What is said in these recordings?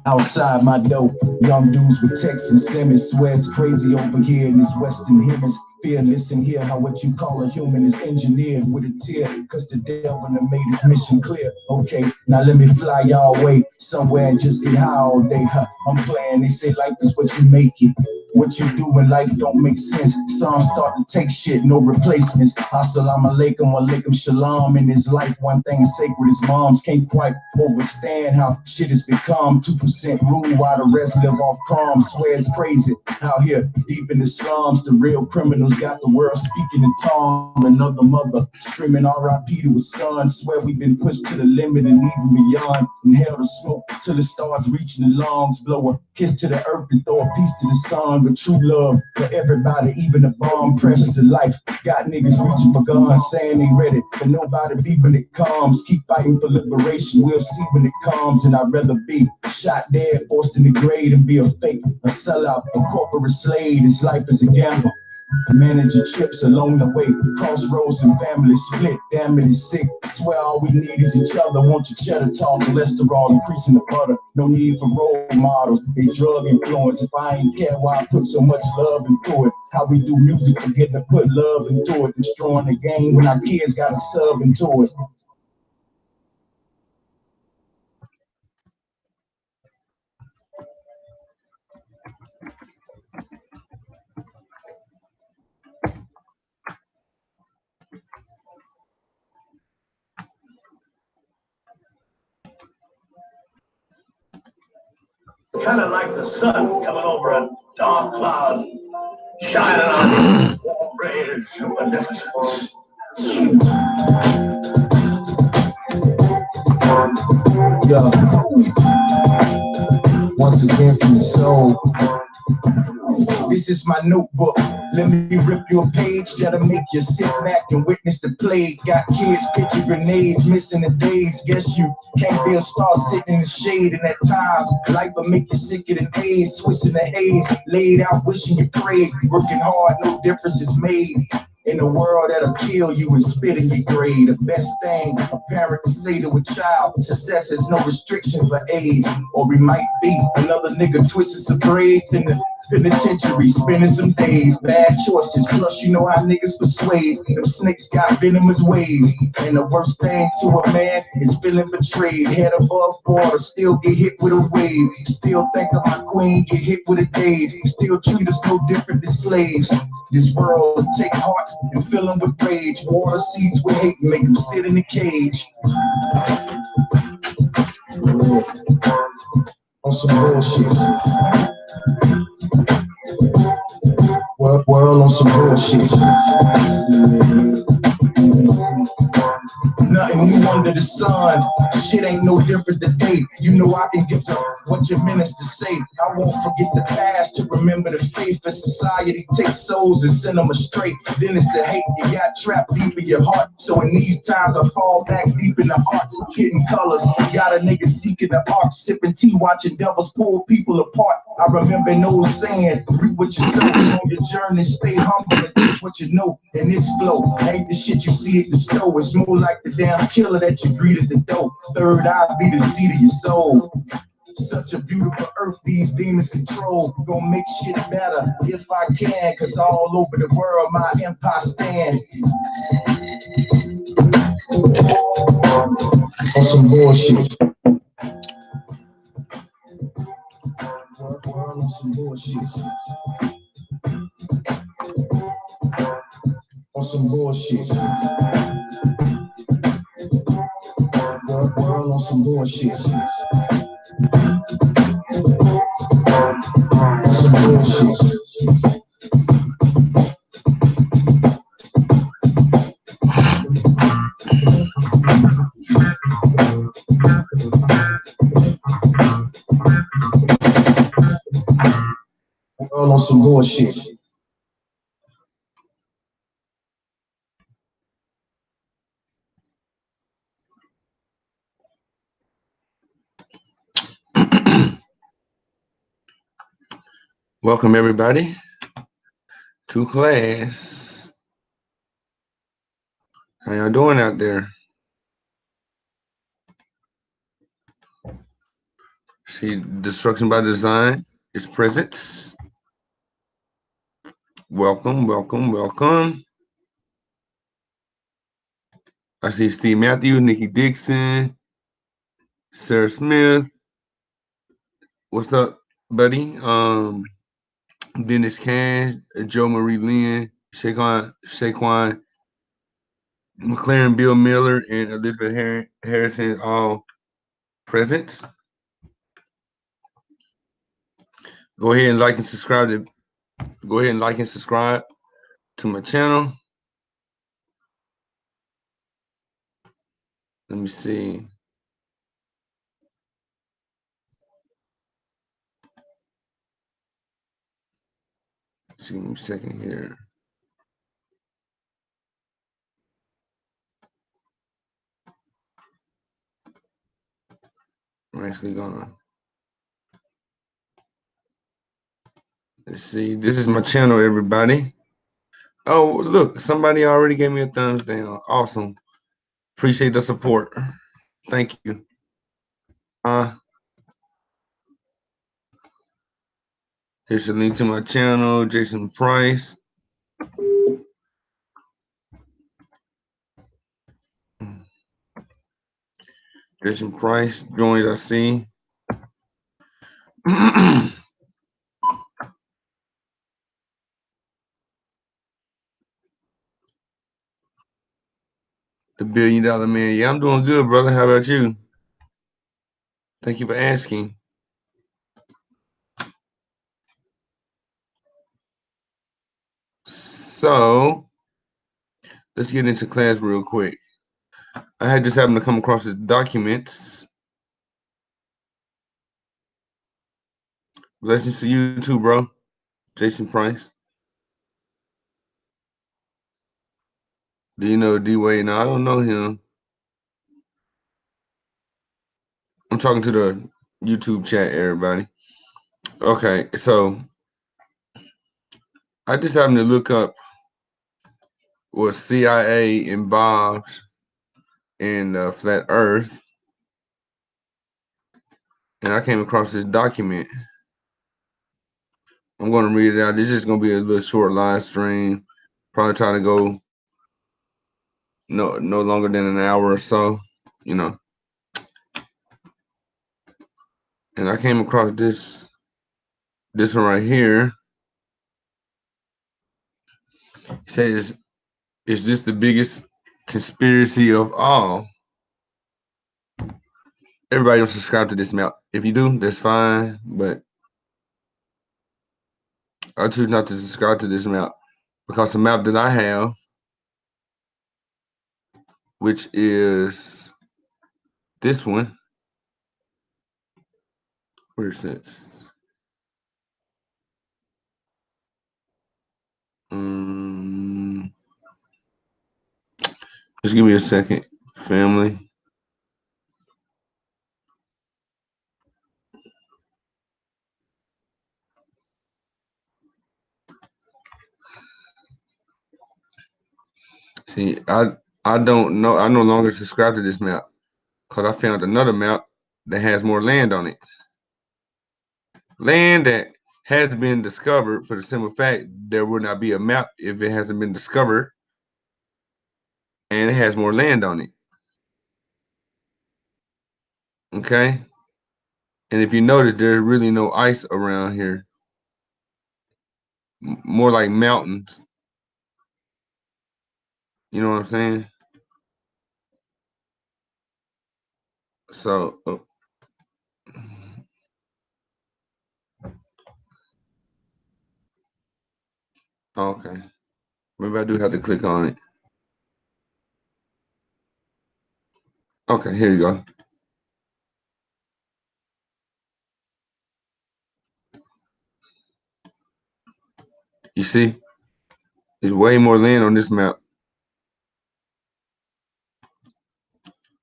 Outside my door, young dudes with texts and Simmons. Swear it's crazy over here in this Western Hemisphere. Listen here, how what you call a human is engineered with a tear, cause the devil done made his mission clear. Okay, now let me fly y'all away somewhere and just get high all day. I'm playing, they say life is what you make it. What you do in life don't make sense. Some start to take shit, no replacements. Assalamu alaikum, alaikum shalom. In his life, one thing sacred, his moms can't quite understand how shit has become. 2% rule while the rest live off crumbs. Swear it's crazy out here deep in the slums. The real criminals got the world speaking in tongue. Another mother screaming R.I.P. to his son. Swear we've been pushed to the limit and even beyond. Inhale the smoke till it starts reaching the lungs. Blow a kiss to the earth and throw a piece to the sun. With true love for everybody, even the bomb precious to life. Got niggas reaching for guns, saying they ready, but nobody be when it comes. Keep fighting for liberation, we'll see when it comes. And I'd rather be shot dead, forced in the grave, and be a fake, a sellout, a corporate slave. This life is a gamble. Managing trips along the way, crossroads and family split. Damn it, it's sick. Swear all we need is each other. Want your cheddar talk, cholesterol increasing the butter. No need for role models. They drug influence. If I ain't care why I put so much love into it. How we do music, forgetting to put love into it. Destroying the game when our kids got a sub into it. Kind of like the sun coming over a dark cloud, shining on you, warm rays of magnificence. Yo, once again from the soul. This is my notebook. Let me rip you a page that'll make you sit back and witness the plague. Got kids pitching grenades, missing the days. Guess you can't be a star sitting in the shade. And at times, life will make you sicker than AIDS. Twisting the haze, laid out, wishing you prayed. Working hard, no difference is made. In a world that'll kill you and spit in your grave. The best thing a parent can say to a child, success is no restriction for age. Or we might be another nigga twisting some braids in the penitentiary, spending some days. Bad choices, plus you know how niggas persuade. Them snakes got venomous ways. And the worst thing to a man is feeling betrayed. Head above water, still get hit with a wave. Still think of my queen, get hit with a daze. Still treat us no different than slaves. This world will take hearts and fill them with rage. Water seeds with hate and make them sit in the cage. On some bullshit. World on some bullshit. Nothing new under the sun. Shit ain't no different today. You know I can give to what your ministers say. I won't forget the past to remember the faith. As society takes souls and send them astray. Then it's the hate you got trapped deep in your heart. So in these times I fall back deep in the hearts, hidden colors. Got a nigga seeking the arc, sipping tea, watching devils pull people apart. I remember an old saying, reap what you sow on your journey. Stay humble and teach what you know. In this flow, ain't the shit you see at the store. It's more like the damn killer that you greet at the door. Third eye be the seat of your soul. Such a beautiful earth these demons control. Gonna make shit better if I can, cause all over the world my empire stand. On some bullshit. World on some bullshit. On some bullshit. World on some bullshit. Some bullshit. World on some bullshit. Welcome everybody to class. How y'all doing out there? See, destruction by design is presence. Welcome, welcome, welcome. I see Steve Matthews, Nikki Dixon, Sarah Smith. What's up, buddy? Dennis Cash, Joe Marie Lynn, Shaquan McLaren, Bill Miller, and Elizabeth Harrison, all present. Go ahead and like and subscribe to my channel. Let me see. Just give me a second here. I'm actually gonna, let's see. This is my channel, everybody. Oh, look, somebody already gave me a thumbs down. Awesome. Appreciate the support. Thank you. Here's a link to my channel, Jason Price. Jason Price joined, I see. The $1 billion man. Yeah, I'm doing good, brother. How about you? Thank you for asking. So let's get into class real quick. I had just happened to come across his documents. Blessings to you too, bro. Jason Price. Do you know D-Wade? No, I don't know him. I'm talking to the YouTube chat, everybody. Okay, so I just happened to look up what CIA involved in Flat Earth, and I came across this document. I'm going to read it out. This is going to be a little short live stream. Probably try to go no longer than an hour or so, you know. And I came across this one right here. It says, "Is this the biggest conspiracy of all?" Everybody don't subscribe to this map. If you do, that's fine. But I choose not to subscribe to this map because the map that I have, which is this one, where is it? Just give me a second, family. See, I don't know. I no longer subscribe to this map because I found another map that has more land on it. Land that has been discovered for the simple fact there would not be a map if it hasn't been discovered, and it has more land on it. Okay? And if you notice, there's really no ice around here. More like mountains. You know what I'm saying? So, okay. Maybe I do have to click on it. Okay, here you go. You see? There's way more land on this map.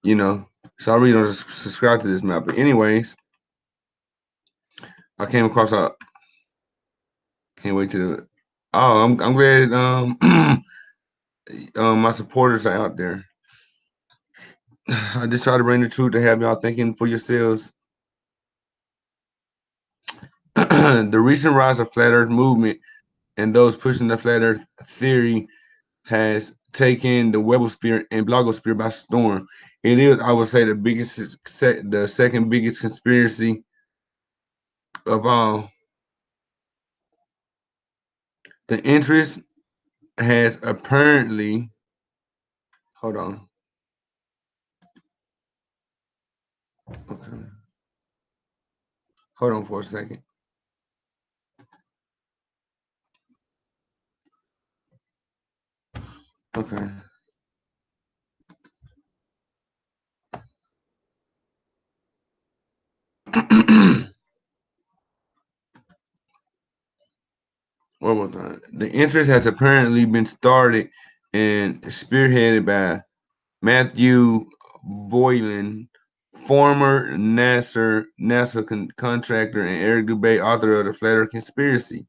You know, so I really don't subscribe to this map. But anyways, I came across a. Can't wait to. Oh, I'm glad. My supporters are out there. I just try to bring the truth to have y'all thinking for yourselves. The recent rise of flat Earth movement and those pushing the flat Earth theory has taken the webosphere and blogosphere by storm. It is, I would say, the second biggest conspiracy of all. The interest has apparently, hold on, okay, hold on for a second. Okay. One more time. The interest has apparently been started and spearheaded by Matthew Boylan, former NASA contractor, and Eric Dubay, author of the Flat Earth Conspiracy.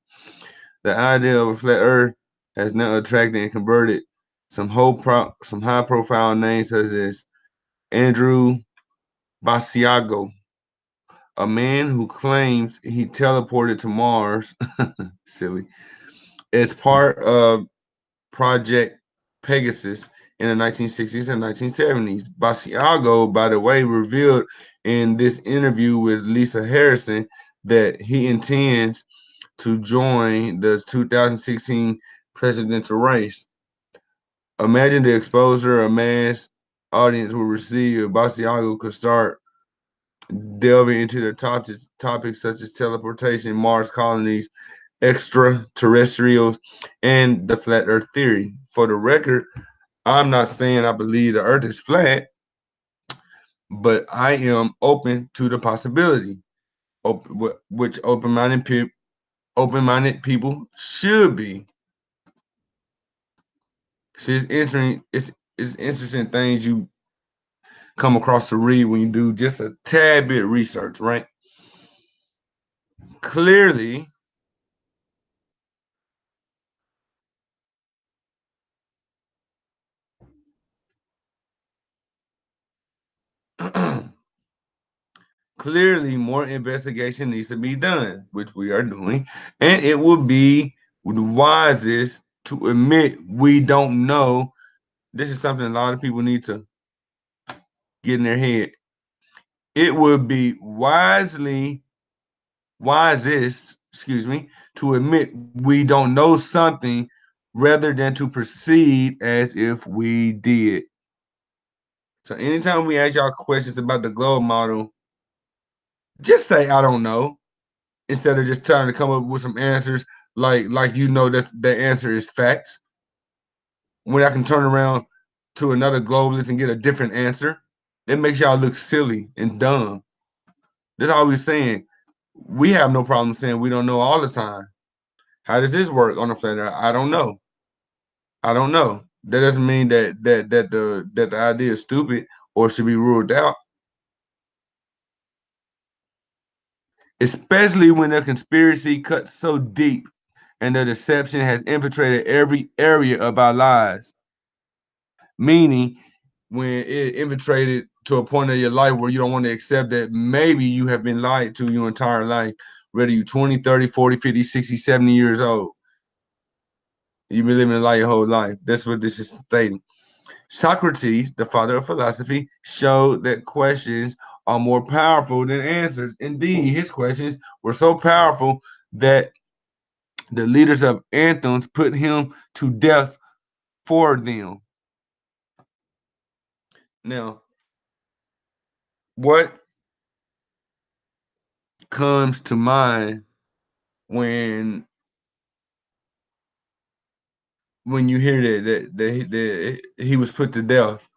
The idea of a flat Earth has now attracted and converted some high-profile names such as Andrew Basiago, a man who claims he teleported to Mars, silly, as part of Project Pegasus in the 1960s and 1970s. Basiago, by the way, revealed in this interview with Lisa Harrison that he intends to join the 2016 presidential race. Imagine the exposure a mass audience will receive if Basiago could start delving into the topics such as teleportation, Mars colonies, extraterrestrials, and the flat Earth theory. For the record, I'm not saying I believe the Earth is flat, but I am open to the possibility, which open-minded people should be. It's interesting things you come across to read when you do just a tad bit of research, right? Clearly, clearly more investigation needs to be done, which we are doing, and it would be the wisest to admit we don't know. This is something a lot of people need to get in their head. It would be wisest, excuse me, to admit we don't know something rather than to proceed as if we did. So anytime we ask y'all questions about the globe model, just say I don't know instead of just trying to come up with some answers like you know that the answer is facts. When I can turn around to another globalist and get a different answer, it makes y'all look silly and dumb. That's all we're saying. We have no problem saying we don't know all the time. How does this work on a flat earth? I don't know. I don't know. That doesn't mean that the idea is stupid or should be ruled out. Especially when the conspiracy cuts so deep and the deception has infiltrated every area of our lives. Meaning, when it infiltrated to a point of your life where you don't want to accept that maybe you have been lied to your entire life, whether you're 20, 30, 40, 50, 60, 70 years old. You've been living a lie your whole life. That's what this is stating. Socrates, the father of philosophy, showed that questions are more powerful than answers. Indeed, his questions were so powerful that the leaders of Athens put him to death for them. Now, what comes to mind when you hear that he was put to death?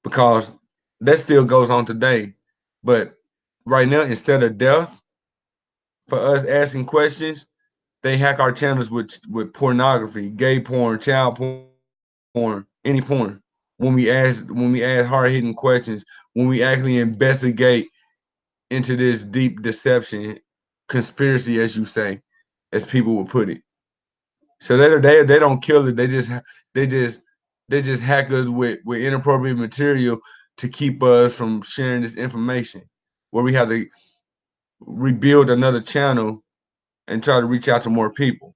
Because that still goes on today. But right now, instead of death, for us asking questions, they hack our channels with pornography, gay porn, child porn, any porn. When we ask hard hitting questions, when we actually investigate into this deep deception, conspiracy, as you say, as people would put it. So they don't kill it. They just hack us with inappropriate material to keep us from sharing this information. Where we have to rebuild another channel and try to reach out to more people.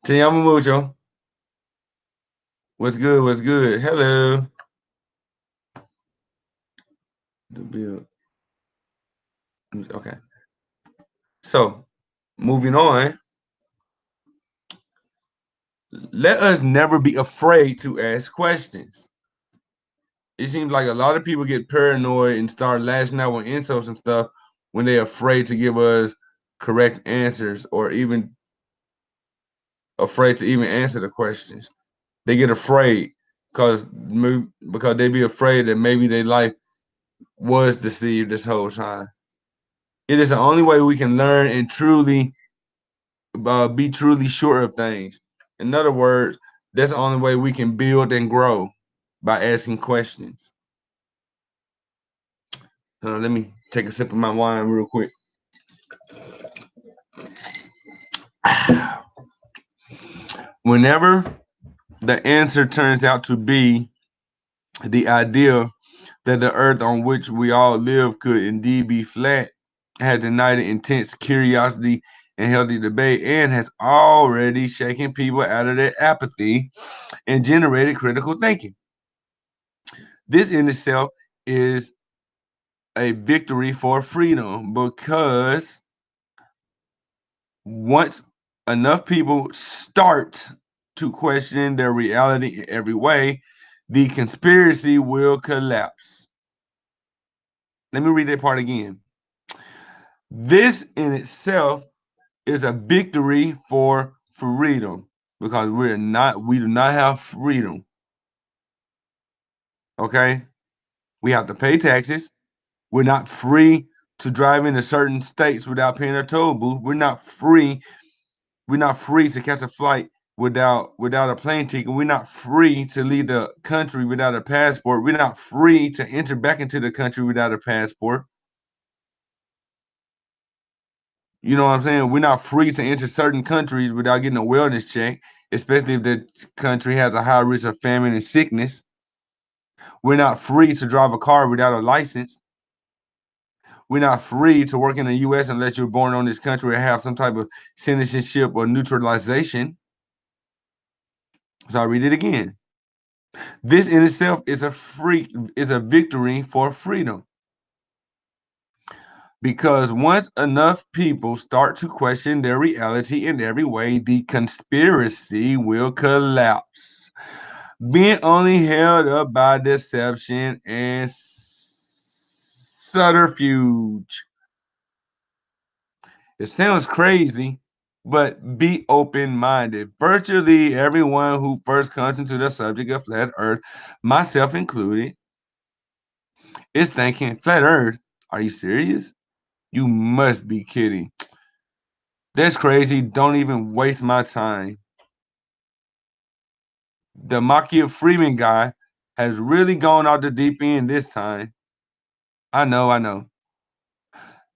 Te amo mucho. What's good? What's good? Hello. The bill. Okay. So, moving on. Let us never be afraid to ask questions. It seems like a lot of people get paranoid and start lashing out with insults and stuff when they're afraid to give us correct answers or even afraid to even answer the questions. They get afraid because they be afraid that maybe their life was deceived this whole time. It is the only way we can learn and truly be truly sure of things. In other words, that's the only way we can build and grow by asking questions. Let me take a sip of my wine real quick. Whenever the answer turns out to be the idea that the earth on which we all live could indeed be flat, has ignited intense curiosity and healthy debate, and has already shaken people out of their apathy and generated critical thinking. This in itself is a victory for freedom because once enough people start to question their reality in every way, the conspiracy will collapse. Let me read that part again. This in itself is a victory for freedom because we do not have freedom. Okay? We have to pay taxes. We're not free to drive into certain states without paying a toll booth. We're not free. We're not free to catch a flight without a plane ticket. We're not free to leave the country without a passport. We're not free to enter back into the country without a passport. You know what I'm saying? We're not free to enter certain countries without getting a wellness check, especially if the country has a high risk of famine and sickness. We're not free to drive a car without a license. We're not free to work in the U.S. unless you're born on this country or have some type of citizenship or neutralization. So I'll read it again. This in itself is a victory for freedom. Because once enough people start to question their reality in every way, the conspiracy will collapse, being only held up by deception and subterfuge. It sounds crazy, but be open-minded. Virtually everyone who first comes into the subject of flat Earth, myself included, is thinking, flat Earth? Are you serious? You must be kidding. That's crazy. Don't even waste my time. The Makia Freeman guy has really gone out the deep end this time. I know, I know.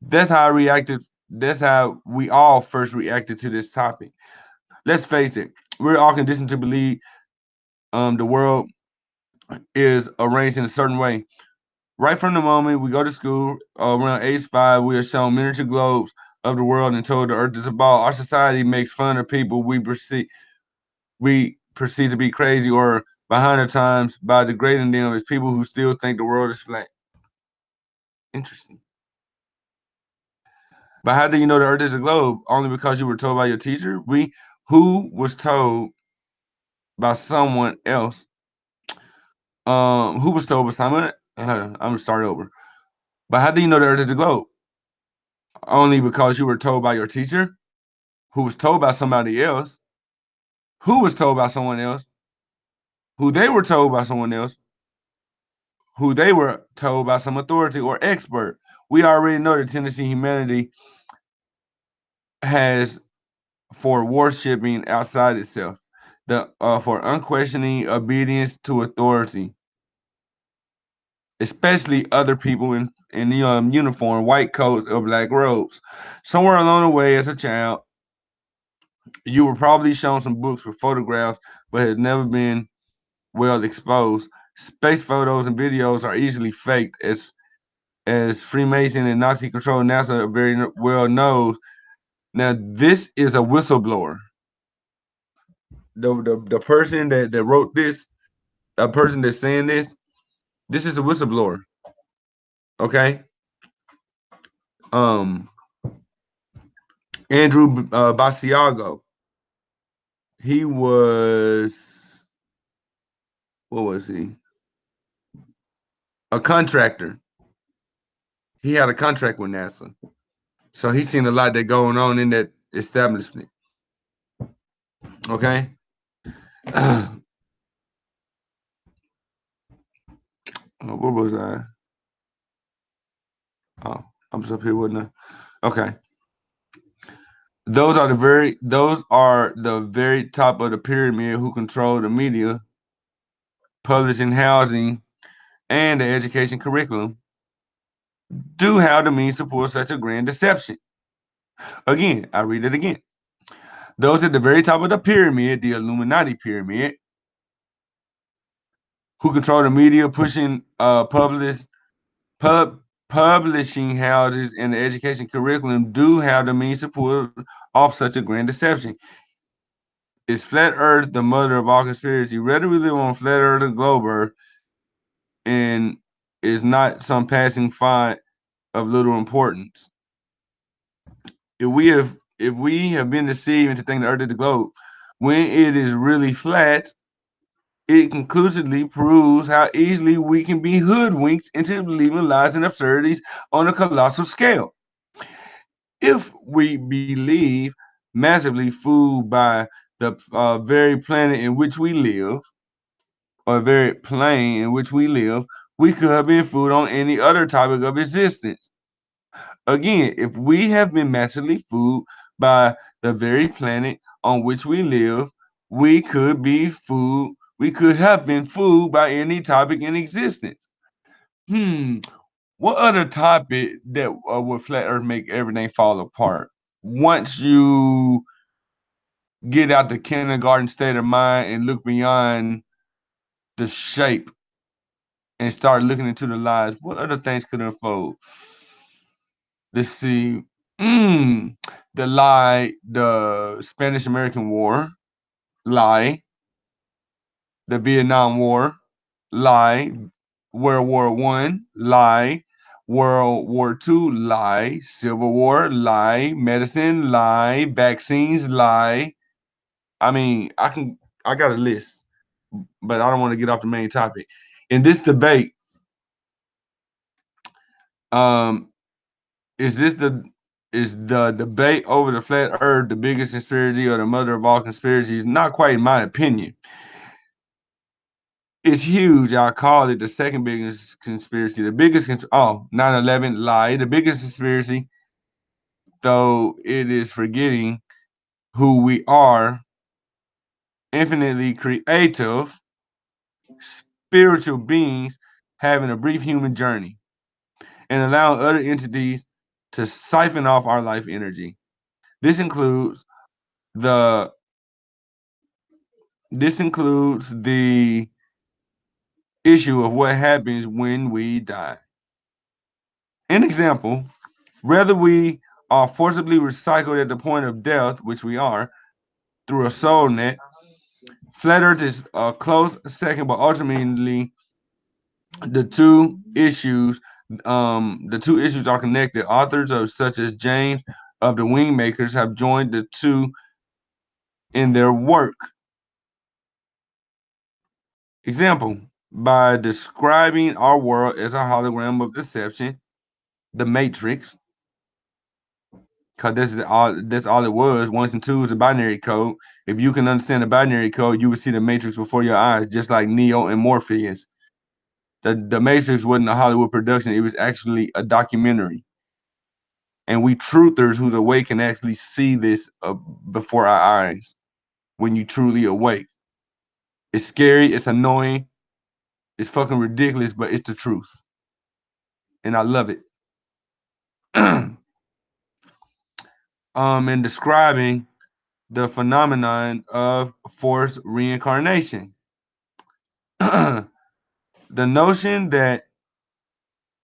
That's how I reacted. That's how we all first reacted to this topic. Let's face it, we're all conditioned to believe the world is arranged in a certain way. Right from the moment we go to school, around age 5, we are shown miniature globes of the world and told the earth is a ball. Our society makes fun of people we perceive to be crazy or behind the times by degrading them as people who still think the world is flat. Interesting. But how do you know the earth is a globe? Only because you were told by your teacher? Who was told by someone else? Who was told by someone? I'm gonna start over. But how do you know the earth is a globe? Only because you were told by your teacher, who was told by somebody else, who was told by someone else, who they were told by someone else, who they were told by some authority or expert. We already know the tendency humanity has for worshiping outside itself, the for unquestioning obedience to authority, especially other people in the uniform, white coats or black robes. Somewhere along the way, as a child, You were probably shown some books with photographs, but has never been well exposed. Space photos and videos are easily faked, as Freemason and Nazi-controlled NASA very well knows. Now, this is a whistleblower. The person that wrote this, a person that's saying this is a whistleblower. Okay. Um, Andrew Basiago. He was, what was he? A contractor. He had a contract with NASA. So he's seen a lot that going on in that establishment. Okay. Where was I? Oh, I'm just up here, wasn't I? Okay. Those are the very top of the pyramid who control the media, publishing, housing, and the education curriculum. Do have the means to pull such a grand deception. Again, I read it again. Those at the very top of the pyramid, the Illuminati pyramid, who control the media, pushing publishing houses, and the education curriculum, do have the means to pull off such a grand deception. Is flat Earth the mother of all conspiracy? Whether we live on flat Earth or globe Earth, and is not some passing fad of little importance. If we have been deceived into thinking the Earth is the globe, when it is really flat, it conclusively proves how easily we can be hoodwinked into believing lies and absurdities on a colossal scale. If we believe massively fooled by the very planet in which we live, or very plane in which we live, we could have been fooled on any other topic of existence. Again, if we have been massively fooled by the very planet on which we live, we could have been fooled by any topic in existence. Hmm, what other topic that would flat Earth make everything fall apart? Once you get out the kindergarten state of mind and look beyond the shape and start looking into the lies, what other things could unfold? Let's see. Mm, the Spanish American War, lie. The Vietnam War, lie. World War I, lie. World War II, lie. Civil War, lie. Medicine, lie. Vaccines, lie. I mean, I got a list, but I don't want to get off the main topic. In this debate, um, is this the is the debate over the flat earth the biggest conspiracy or the mother of all conspiracies? Not quite in my opinion. It's huge. I call it the second biggest conspiracy. The biggest 9/11 lie. The biggest conspiracy, though, it is forgetting who we are, infinitely creative, spiritual beings having a brief human journey and allowing other entities to siphon off our life energy. This includes the the issue of what happens when we die. An example, whether we are forcibly recycled at the point of death, which we are, through a soul net, flat earth is a close second, but ultimately the two issues the two issues are connected. Authors of such as James of the Wingmakers have joined the two in their work. Example, by describing our world as a hologram of deception, the Matrix, because that's all it was. Ones and twos, the binary code. If you can understand the binary code, you would see the Matrix before your eyes, just like Neo and Morpheus. The Matrix wasn't a Hollywood production; it was actually a documentary. And we truthers who's awake can actually see this before our eyes when you truly awake. It's scary, it's annoying, it's fucking ridiculous, but it's the truth, and I love it. In describing the phenomenon of forced reincarnation. The notion that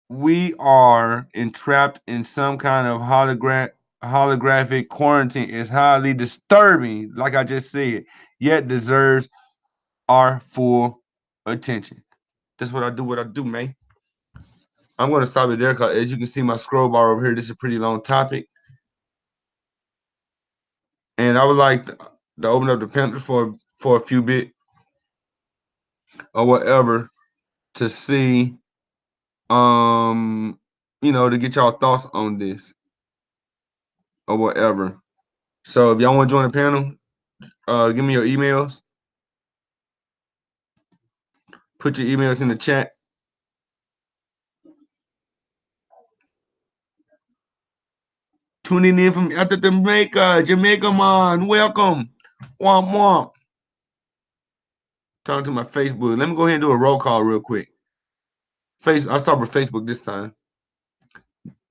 we are entrapped in some kind of holographic quarantine is highly disturbing, like I just said, yet deserves our full attention. That's what I do, man. I'm going to stop it there because as you can see my scroll bar over here, this is a pretty long topic. And I would like to open up the panel for a few bit or whatever to see, to get y'all thoughts on this or whatever. So if y'all want to join the panel, give me your emails. Put your emails in the chat. Tuning in from out of Jamaica, man. Welcome. Womp womp. Talking to my Facebook. Let me go ahead and do a roll call real quick. I'll start with Facebook this time.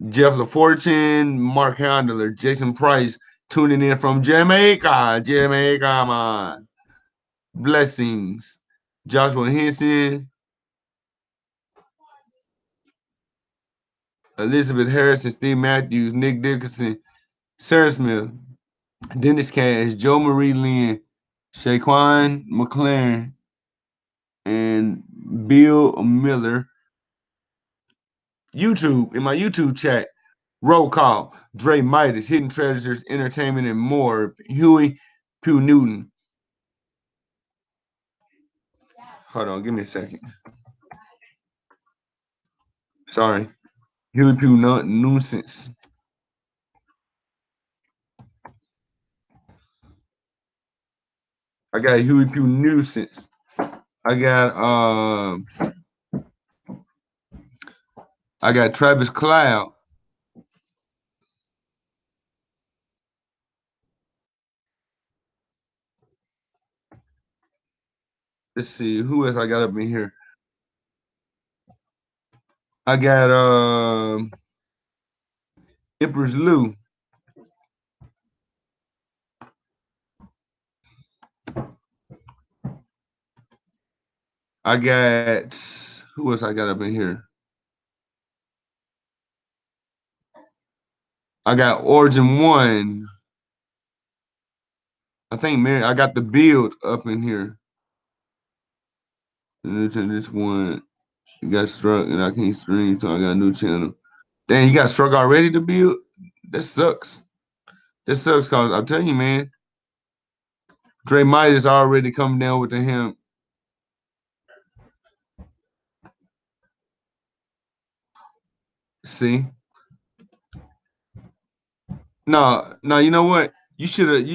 Jeff LaFortune, Mark Handler, Jason Price, tuning in from Jamaica, man. Blessings. Joshua Henson, Elizabeth Harrison, Steve Matthews, Nick Dickinson, Sarah Smith, Dennis Cash, Joe Marie Lynn, Shaquan McLaren, and Bill Miller. YouTube, in my YouTube chat, roll call, Dre Midas, Hidden Treasures, Entertainment, and more. Huey Pugh Newton. Hold on, give me a second. Sorry. Huey Pugh Nuisance. I got Huey Pugh Nuisance. I got Travis Cloud. Let's see who else I got up in here. I got Empress Lou. I got who else I got up in here? I got Origin One. I think Mary. I got the build up in here. And this one got struck, and I can't stream, so I got a new channel. Dang, you got struck already to build? That sucks. That sucks, cause I'm telling you, man. Dre Midas already come down with the him. See? No, you know what? You should have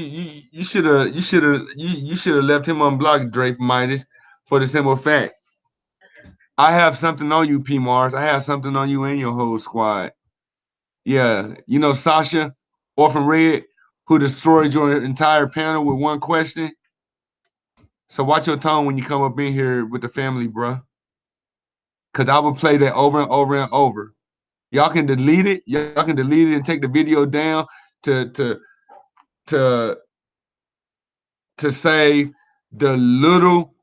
left him unblocked, Dre Midas, for the simple fact. I have something on you, P Mars. I have something on you and your whole squad. Yeah. You know Sasha, Orphan Red, who destroyed your entire panel with one question. So watch your tone when you come up in here with the family, bro. Cause I will play that over and over and over. Y'all can delete it. Y'all can delete it and take the video down to save the little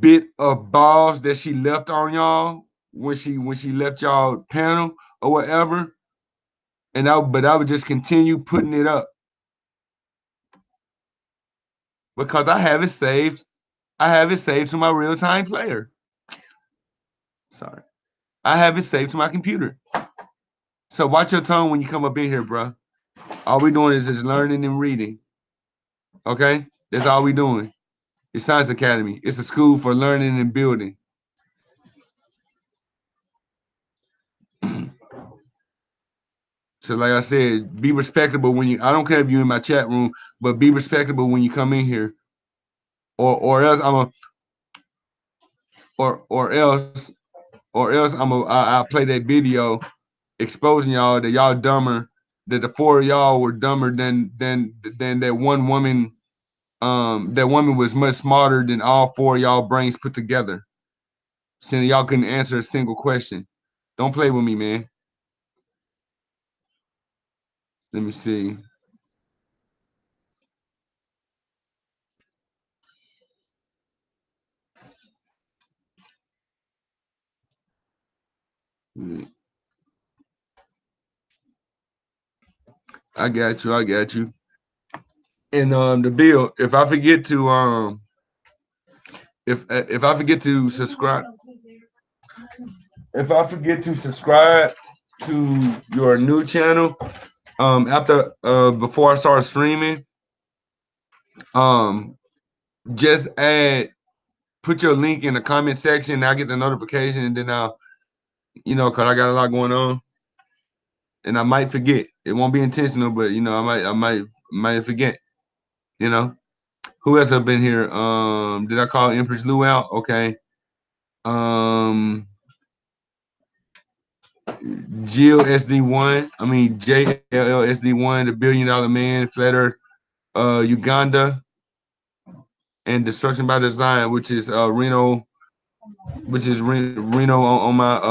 bit of balls that she left on y'all when she left y'all panel or whatever. But I would just continue putting it up because I have it saved. I have it saved to my real-time player. Sorry. I have it saved to my computer. So watch your tone when you come up in here, bro. All we doing is just learning and reading. Okay? That's all we doing. It's Science Academy. It's a school for learning and building. So like I said, be respectable when you, I don't care if you're in my chat room, but be respectable when you come in here. Or else I'll play that video exposing y'all that y'all dumber, that the four of y'all were dumber than that one woman. That woman was much smarter than all four of y'all brains put together. Saying y'all couldn't answer a single question. Don't play with me, man. Let me see. I got you. I got you. And the bill, if I forget to if I forget to subscribe, if I forget to subscribe to your new channel, after before I start streaming, um, just put your link in the comment section. I'll get the notification, and then I'll, cause I got a lot going on, and I might forget. It won't be intentional, but I might forget. You know, who else have been here? Did I call Empress Lou out? Okay. Um, Jill SD1. I mean JLLSD1, the $1 billion man, Flat Earth, Uganda, and Destruction by Design, which is Reno, Reno on my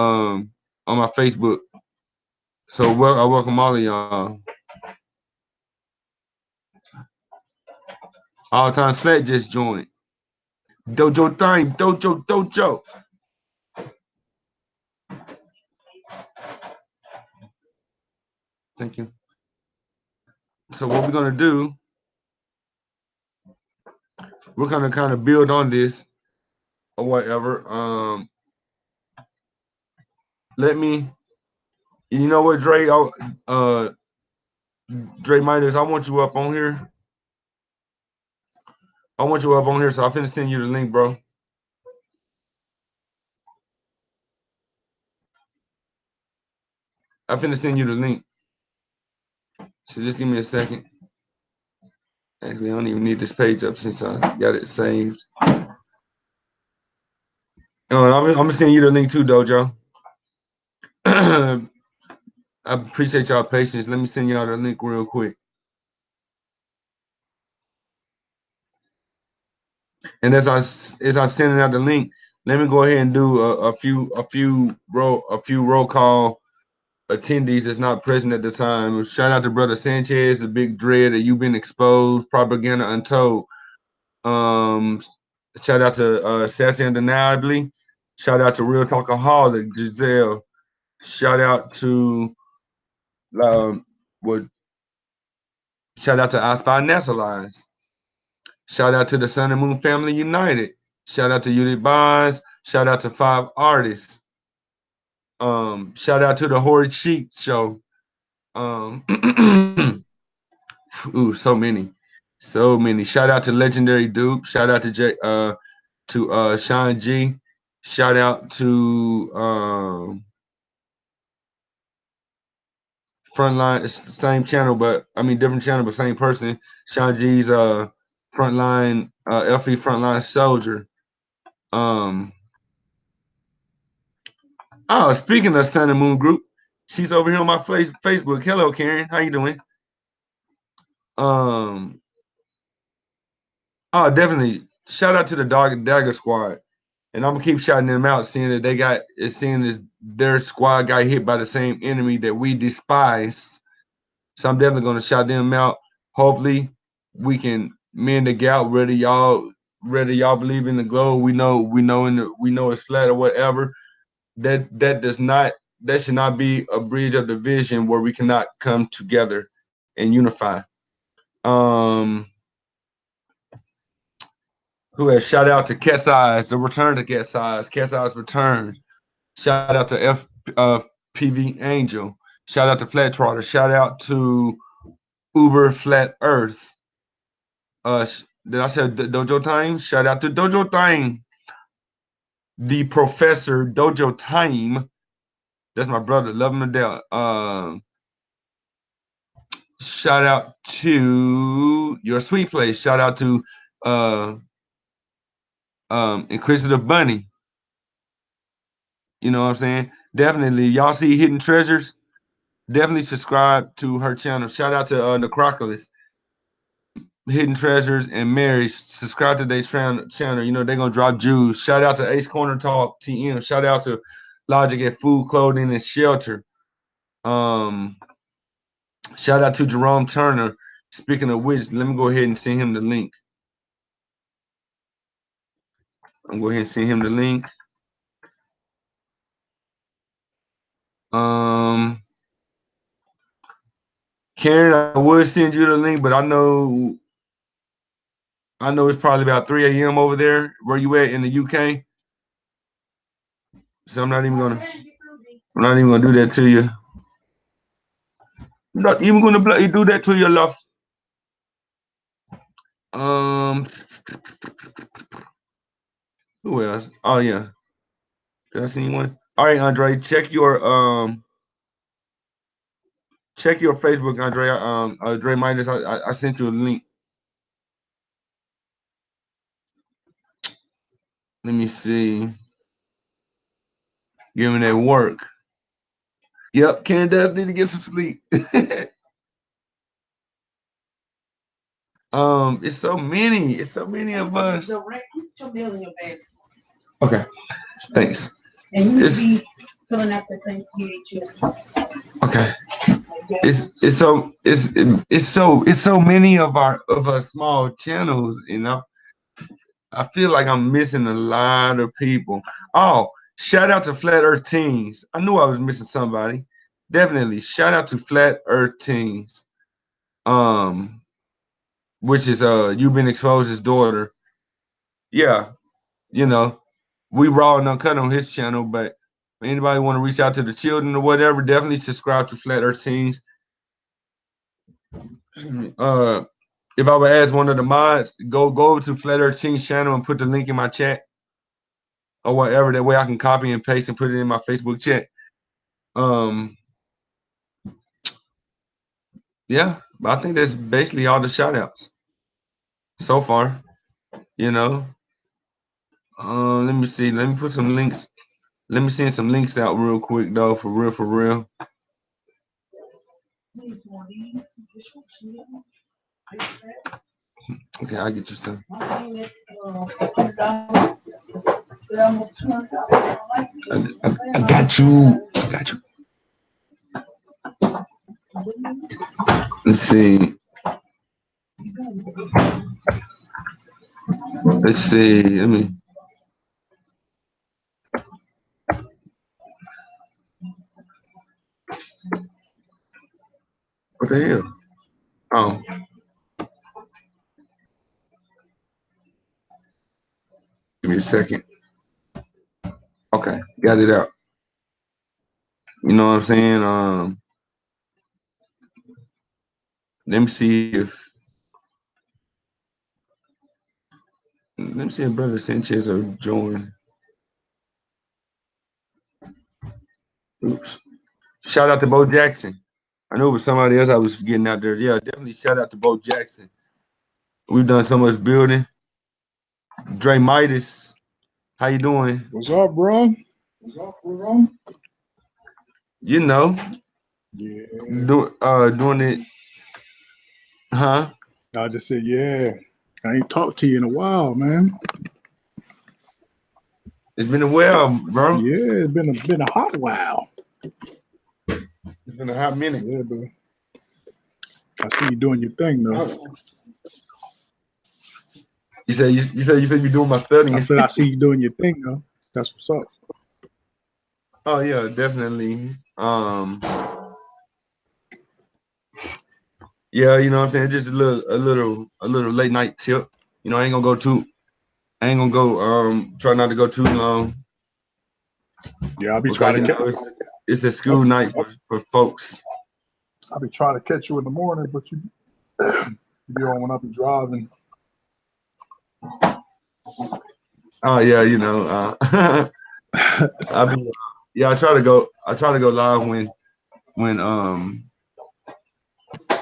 Facebook. So I welcome all of y'all. All Time Flat just joined. Dojo time, dojo. Thank you. So what we're gonna do, we're gonna kind of build on this or whatever. Let me, you know what, Dre? Dre Midas, I want you up on here. I want you up on here, so I'm finna send you the link, bro. I'm finna send you the link. So just give me a second. Actually, I don't even need this page up since I got it saved. I'm gonna send you the link too, Dojo. I appreciate y'all patience. Let me send y'all the link real quick. And as I'm sending out the link, let me go ahead and do a few roll call attendees that's not present at the time. Shout out to Brother Sanchez, the Big Dread, that you've been exposed, propaganda untold. Shout out to Sassy Undeniably. Shout out to Real Talkaholic, Giselle. Shout out to what? Shout out to I Spy NASA Lines. Shout out to the Sun and Moon Family United. Shout out to Judith Bonds. Shout out to 5 artists. Shout out to the Horrid Sheep Show. Ooh, so many. So many. Shout out to Legendary Duke. Shout out to Sean G. Shout out to Frontline. It's the same channel, but I mean different channel, but same person. Sean G's Frontline FE Frontline Soldier. Oh, speaking of Sun and Moon Group, she's over here on my Facebook. Hello, Karen. How you doing? Um, oh, definitely. Shout out to the Dagger Squad, and I'm gonna keep shouting them out, seeing that seeing as their squad got hit by the same enemy that we despise. So I'm definitely gonna shout them out. Hopefully, we can mend the gap. Whether y'all believe in the globe, we know it's flat or whatever. That should not be a bridge of division where we cannot come together and unify. Who has shout out to Cat's Eyes, the return to Cat's Eyes return. Shout out to PV Angel. Shout out to Flat Trotter. Shout out to Uber Flat Earth. Did I say Dojo Time? Shout out to Dojo Time. The Professor Dojo Time. That's my brother. Love him to death. Shout out to Your Sweet Place. Shout out to Inquisitive Bunny. You know what I'm saying? Definitely. Y'all see Hidden Treasures? Definitely subscribe to her channel. Shout out to Necroculus, Hidden Treasures, and Mary. Subscribe to their channel. You know, they're going to drop Jews. Shout out to Ace Corner Talk, TM. Shout out to Logic at Food, Clothing, and Shelter. Shout out to Jerome Turner. Speaking of which, let me go ahead and send him the link. I'm going to go ahead and send him the link. Karen, I would send you the link, but I know it's probably about 3 a.m. over there where you at in the UK. So I'm not even gonna do that to you. I'm not even gonna do that to you, love. Who else? Oh yeah. Did I see one? All right, Andre, check your Facebook, Andre. Andre Midas, I sent you a link. Let me see. Give me that work. Yep, Karen does need to get some sleep. It's so many. It's so many of us. Okay, thanks. And you need to be filling out the thing for okay. It's so many of our small channels, you know. I feel like I'm missing a lot of people. Oh, shout out to Flat Earth Teens. I knew I was missing somebody. Definitely shout out to Flat Earth Teens. Which is You've Been Exposed's daughter. Yeah, you know, we raw and uncut on his channel, but if anybody want to reach out to the children or whatever, definitely subscribe to Flat Earth Teens. If I would ask one of the mods, go over to Flat Earth Teens channel and put the link in my chat or whatever. That way I can copy and paste and put it in my Facebook chat. Yeah, but I think that's basically all the shout outs so far, you know. Let me see. Let me put some links. Let me send some links out real quick though, for real. Okay, I'll get you some. I got you. Let's see. Let me. What the hell? Oh. Give me a second. Okay, got it out. You know what I'm saying? Let me see if Brother Sanchez will join. Oops. Shout out to Bo Jackson. I knew it was somebody else I was getting out there. Yeah, definitely shout out to Bo Jackson. We've done so much building. Dre Midas, how you doing? What's up, bro? You know. Yeah. Doing it. Huh? I just said, yeah. I ain't talked to you in a while, man. It's been a while, bro. Yeah, it's been a hot while. It's been a hot minute. Yeah, bro. I see you doing your thing, though. You said you're doing my studying. I said I see you doing your thing, though. That's what's up. Oh yeah, definitely. Yeah, you know what I'm saying? Just a little late night tip. You know, I ain't gonna go try not to go too long. Yeah, I'll be trying to it's a school night for folks. I'll be trying to catch you in the morning, but you don't want to be driving. Oh yeah, you know, I try to go live when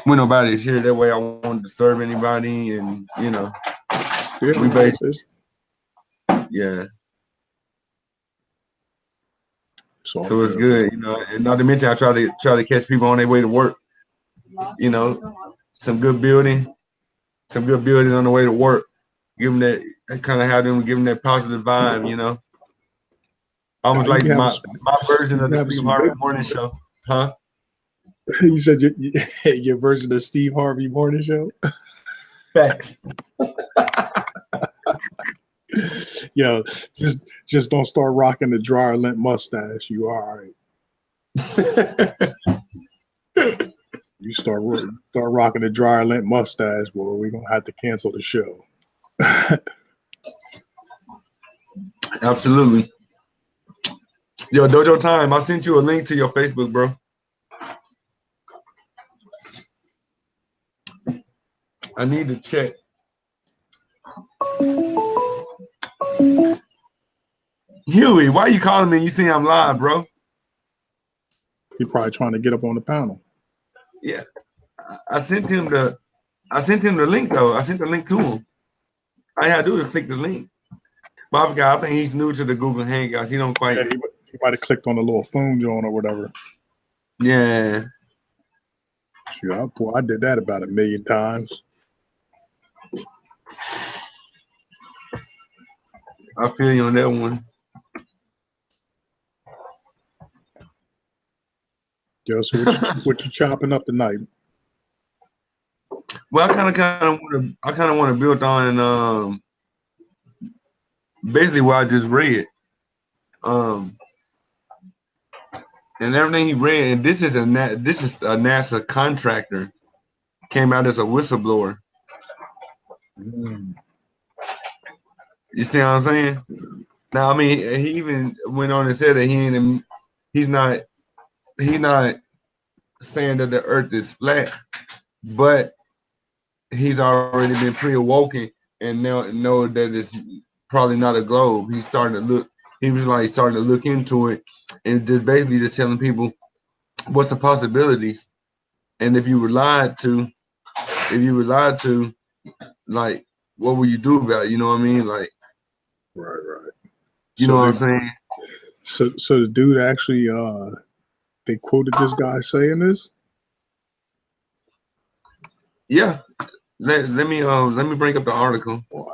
nobody's here. That way I won't disturb anybody, and you know, we basically, yeah. So it's good, you know, and not to mention I try to catch people on their way to work. You know, some good building on the way to work. Give them that, kind of have them, give them that positive vibe, you know. Almost like my version of the Steve Harvey morning show, huh? You said your version of Steve Harvey morning show? Facts. Yo, just don't start rocking the dryer lint mustache. You all right? You start rocking the dryer lint mustache, boy, we're gonna have to cancel the show. Absolutely. Yo, Dojo Time, I sent you a link to your Facebook, bro. I need to check. Huey, why you calling me? You see I'm live, bro. He probably trying to get up on the panel. Yeah, I sent him the link though. I sent the link to him. All you gotta do is click the link. But I think he's new to the Google Hangouts. He don't quite. Yeah, he might have clicked on the little phone joint or whatever. Yeah. Shoot, I did that about 1 million times. I feel you on that one. Yo, so what you chopping up tonight? Well, I kind of want to build on basically what I just read. And everything he read, and this is a NASA contractor, came out as a whistleblower. You see what I'm saying? Now, I mean, he even went on and said that he's not saying that the Earth is flat, but he's already been pre-awoken and now know that it's probably not a globe. He's starting to look. He was like starting to look into it and just basically just telling people what's the possibilities, and if you were lied to, like, what will you do about it? You know what I mean? Like, Right. You know what I'm saying? So the dude actually they quoted this guy saying this? Yeah. Let me bring up the article. Wow.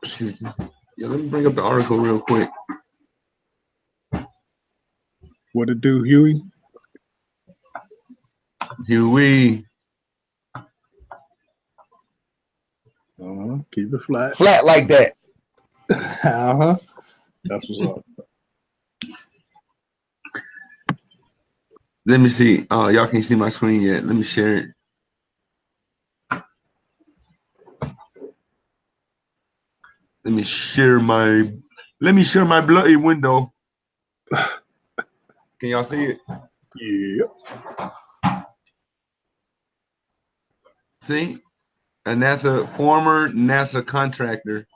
Excuse me. Yeah, let me bring up the article real quick. What it do, Huey? Huey. Keep it flat. Flat like that. That's what's up. Let me see. Y'all can't see my screen yet. Let me share it. Let me share my bloody window. Can y'all see it? Yeah. See? A former NASA contractor.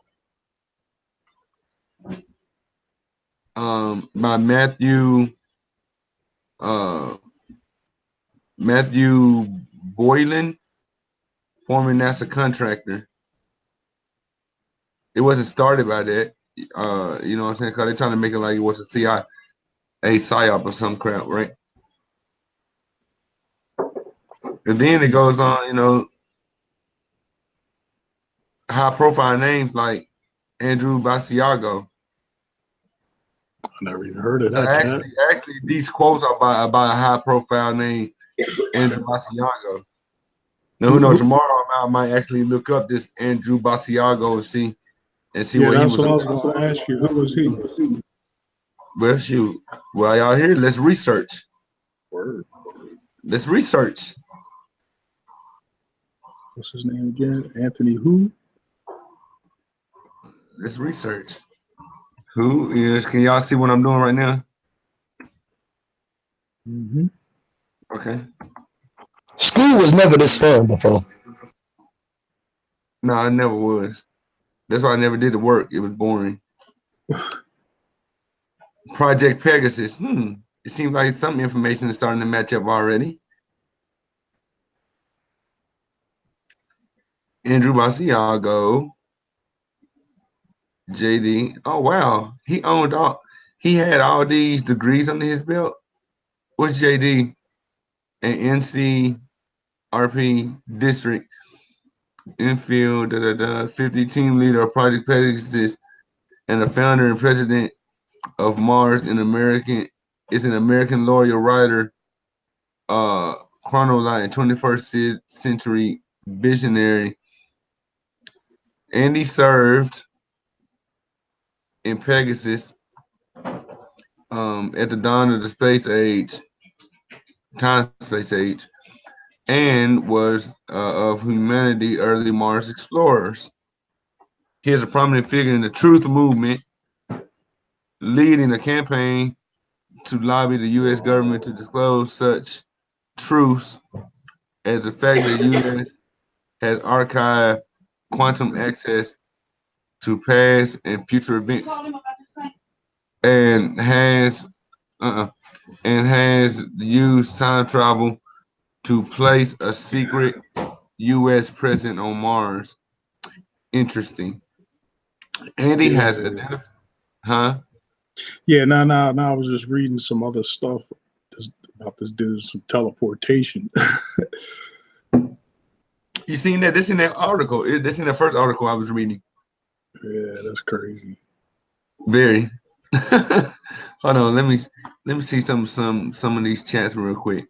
By Matthew Boylan, former NASA contractor. It wasn't started by that. You know what I'm saying? Because they're trying to make it like it was a psyop or some crap, right? And then it goes on, high profile names like Andrew Basiago. I never even heard of that. Actually, these quotes are by a high profile name, Andrew Basiago. Now, who knows? Tomorrow I might actually look up this Andrew Basiago and see what he was. That's what I was going to ask you. Who was he? Well, shoot. Well, y'all here? Let's research. Word. Let's research. What's his name again? Anthony who? Let's research. Who is? Can y'all see what I'm doing right now? Mm-hmm. Okay. School was never this fun before. No, it never was. That's why I never did the work. It was boring. Project Pegasus. It seems like some information is starting to match up already. Andrew Basiago. JD. Oh wow. He had all these degrees under his belt. What's JD? And NCRP district infield 50 team leader of Project Pegasus and the founder and president of Mars, an American lawyer, writer, chronoline, 21st century visionary. And he served in Pegasus at the dawn of the space age, and was of humanity early Mars explorers. He is a prominent figure in the Truth movement, leading a campaign to lobby the U.S. government to disclose such truths as the fact that the U.S. has archived quantum access to past and future events, and has used time travel to place a secret U.S. president on Mars. Interesting. Andy has identified, huh? Yeah, no. I was just reading some other stuff about this dude, some teleportation. You seen that? This in that article. This in the first article I was reading. Yeah, that's crazy. Very. Hold on, let me see some of these chats real quick.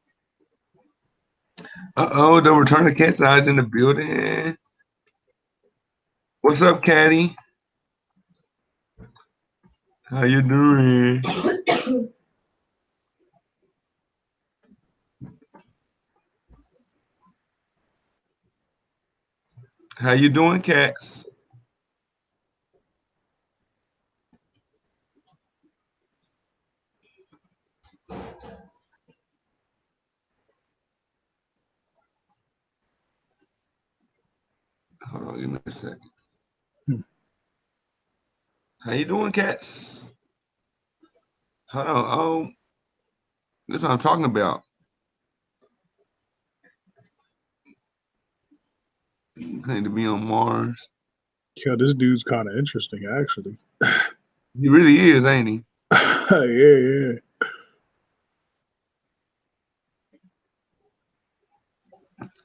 Uh-oh, the return of Cat's Eyes in the building. What's up, Caddy? How you doing? How you doing, Cats? Hold on, give me a second. How you doing, Cats? Hold on. Oh, that's what I'm talking about. Claim to be on Mars. Yeah, this dude's kind of interesting, actually. He really is, ain't he? Yeah.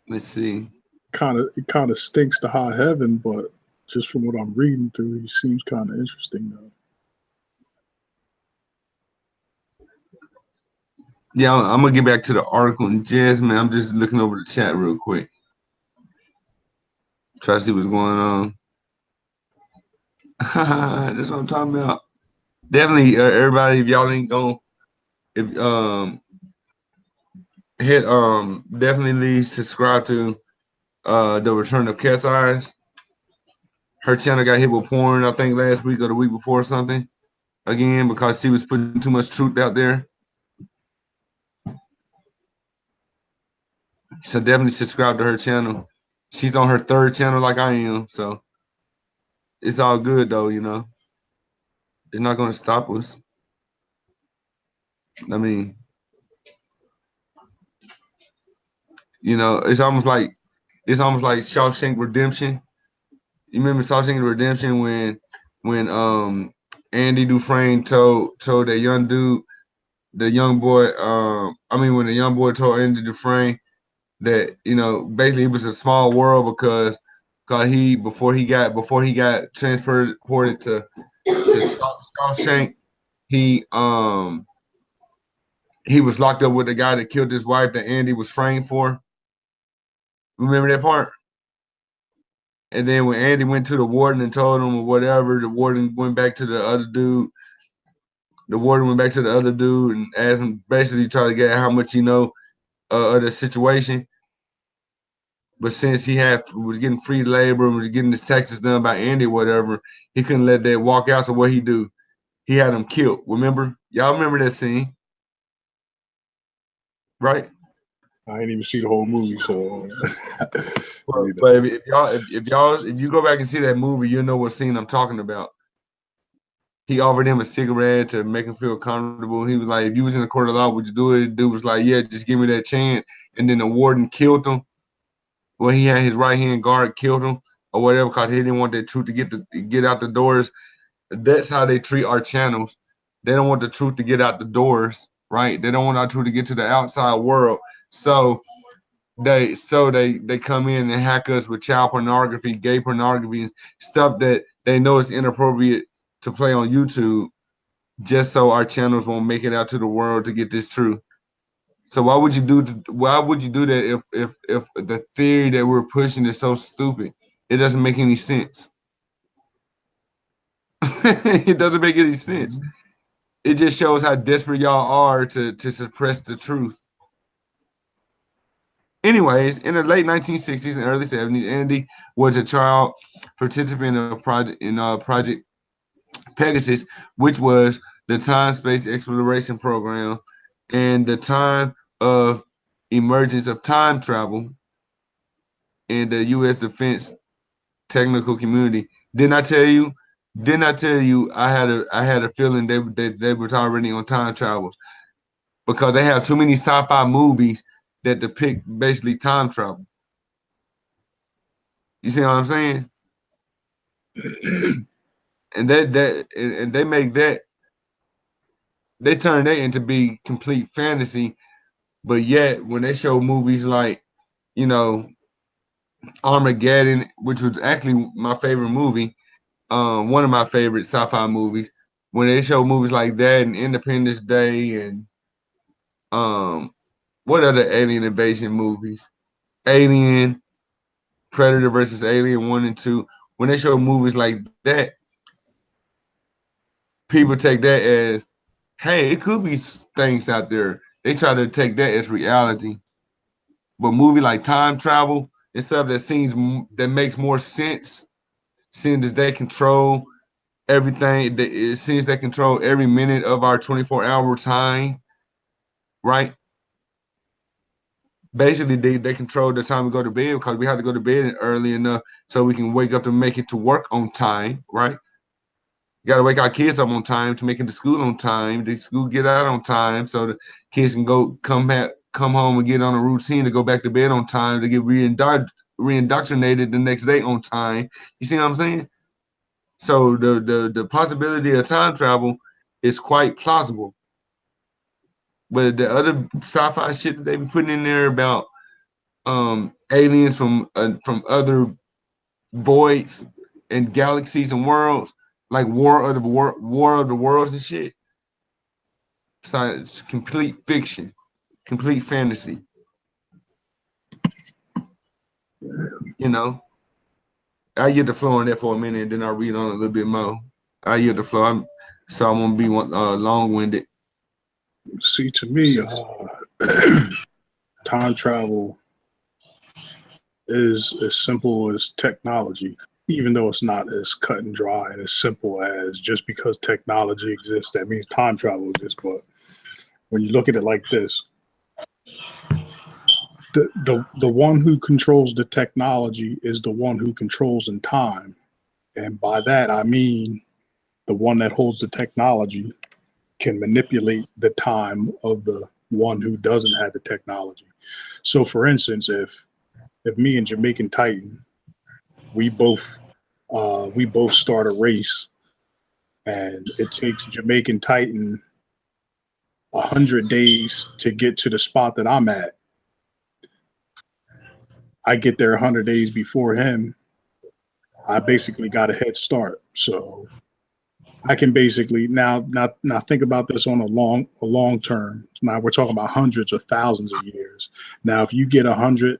Let's see. It kind of stinks to high heaven, but just from what I'm reading through, he seems kind of interesting though. Yeah, I'm gonna get back to the article in just man. I'm just looking over the chat real quick. Try to see what's going on. That's what I'm talking about. Definitely, everybody, if y'all ain't going, if hit definitely subscribe to the Return of Cat's Eyes. Her channel got hit with porn, I think last week or the week before or something. Again, because she was putting too much truth out there. So definitely subscribe to her channel. She's on her third channel like I am, so it's all good though, you know. It's not gonna stop us. I mean, you know, it's almost like Shawshank Redemption. You remember Shawshank Redemption when Andy Dufresne told that young dude, the young boy, when the young boy told Andy Dufresne that, you know, basically it was a small world because he before he got transported to Shawshank, he was locked up with the guy that killed his wife that Andy was framed for. Remember that part? And then when Andy went to the warden and told him or whatever, the warden went back to the other dude. The warden went back to the other dude and asked him, basically try to get at how much he know of the situation. But since he was getting free labor and was getting his taxes done by Andy or whatever, he couldn't let that walk out. So what he do? He had him killed. Remember? Y'all remember that scene? Right? I ain't even see the whole movie, so. But if you go back and see that movie, you'll know what scene I'm talking about. He offered him a cigarette to make him feel comfortable. He was like, if you was in the court of law, would you do it? The dude was like, yeah, just give me that chance. And then the warden killed him. Well, he had his right-hand guard killed him or whatever because he didn't want that truth to get out the doors. That's how they treat our channels. They don't want the truth to get out the doors, right? They don't want our truth to get to the outside world. So they come in and hack us with child pornography, gay pornography, stuff that they know is inappropriate to play on YouTube, just so our channels won't make it out to the world to get this truth. So why would you do that if the theory that we're pushing is so stupid? It doesn't make any sense. It doesn't make any sense. It just shows how desperate y'all are to suppress the truth. Anyways, in the late 1960s and early 70s, Andy was a child participant of Project Pegasus, which was the time-space exploration program and the time of emergence of time travel in the U.S. defense technical community. Didn't I tell you? Didn't I tell you I had a feeling they were already on time travels because they have too many sci-fi movies that depict basically time travel. You see what I'm saying? And they make that, they turn that into be complete fantasy, but yet when they show movies like, you know, Armageddon, which was actually my favorite movie, one of my favorite sci-fi movies, when they show movies like that and Independence Day and what other alien invasion movies? Alien, Predator versus Alien 1 and 2. When they show movies like that, people take that as, hey, it could be things out there. They try to take that as reality. But movie like time travel and stuff that makes more sense, seeing as they control everything, it seems they control every minute of our 24-hour time, right? Basically, they control the time we go to bed because we have to go to bed early enough so we can wake up to make it to work on time, right? You got to wake our kids up on time to make it to school on time. The school get out on time so the kids can come home and get on a routine to go back to bed on time to get reindoctrinated the next day on time. You see what I'm saying? So the possibility of time travel is quite plausible. But the other sci-fi shit that they be putting in there about aliens from other voids and galaxies and worlds, like War of the Worlds and shit. It's complete fiction, complete fantasy. You know, I get the floor on that for a minute, and then I'll read on a little bit more. I get the floor, so I won't be long-winded. See, to me, time travel is as simple as technology, even though it's not as cut and dry and as simple as just because technology exists, that means time travel exists. But when you look at it like this, the one who controls the technology is the one who controls in time. And by that, I mean the one that holds the technology can manipulate the time of the one who doesn't have the technology. So for instance, if me and Jamaican Titan, we both start a race and it takes Jamaican Titan 100 days to get to the spot that I'm at. I get there 100 days before him. I basically got a head start. So I can basically now think about this on a long term. Now we're talking about hundreds or thousands of years. Now, if you get 100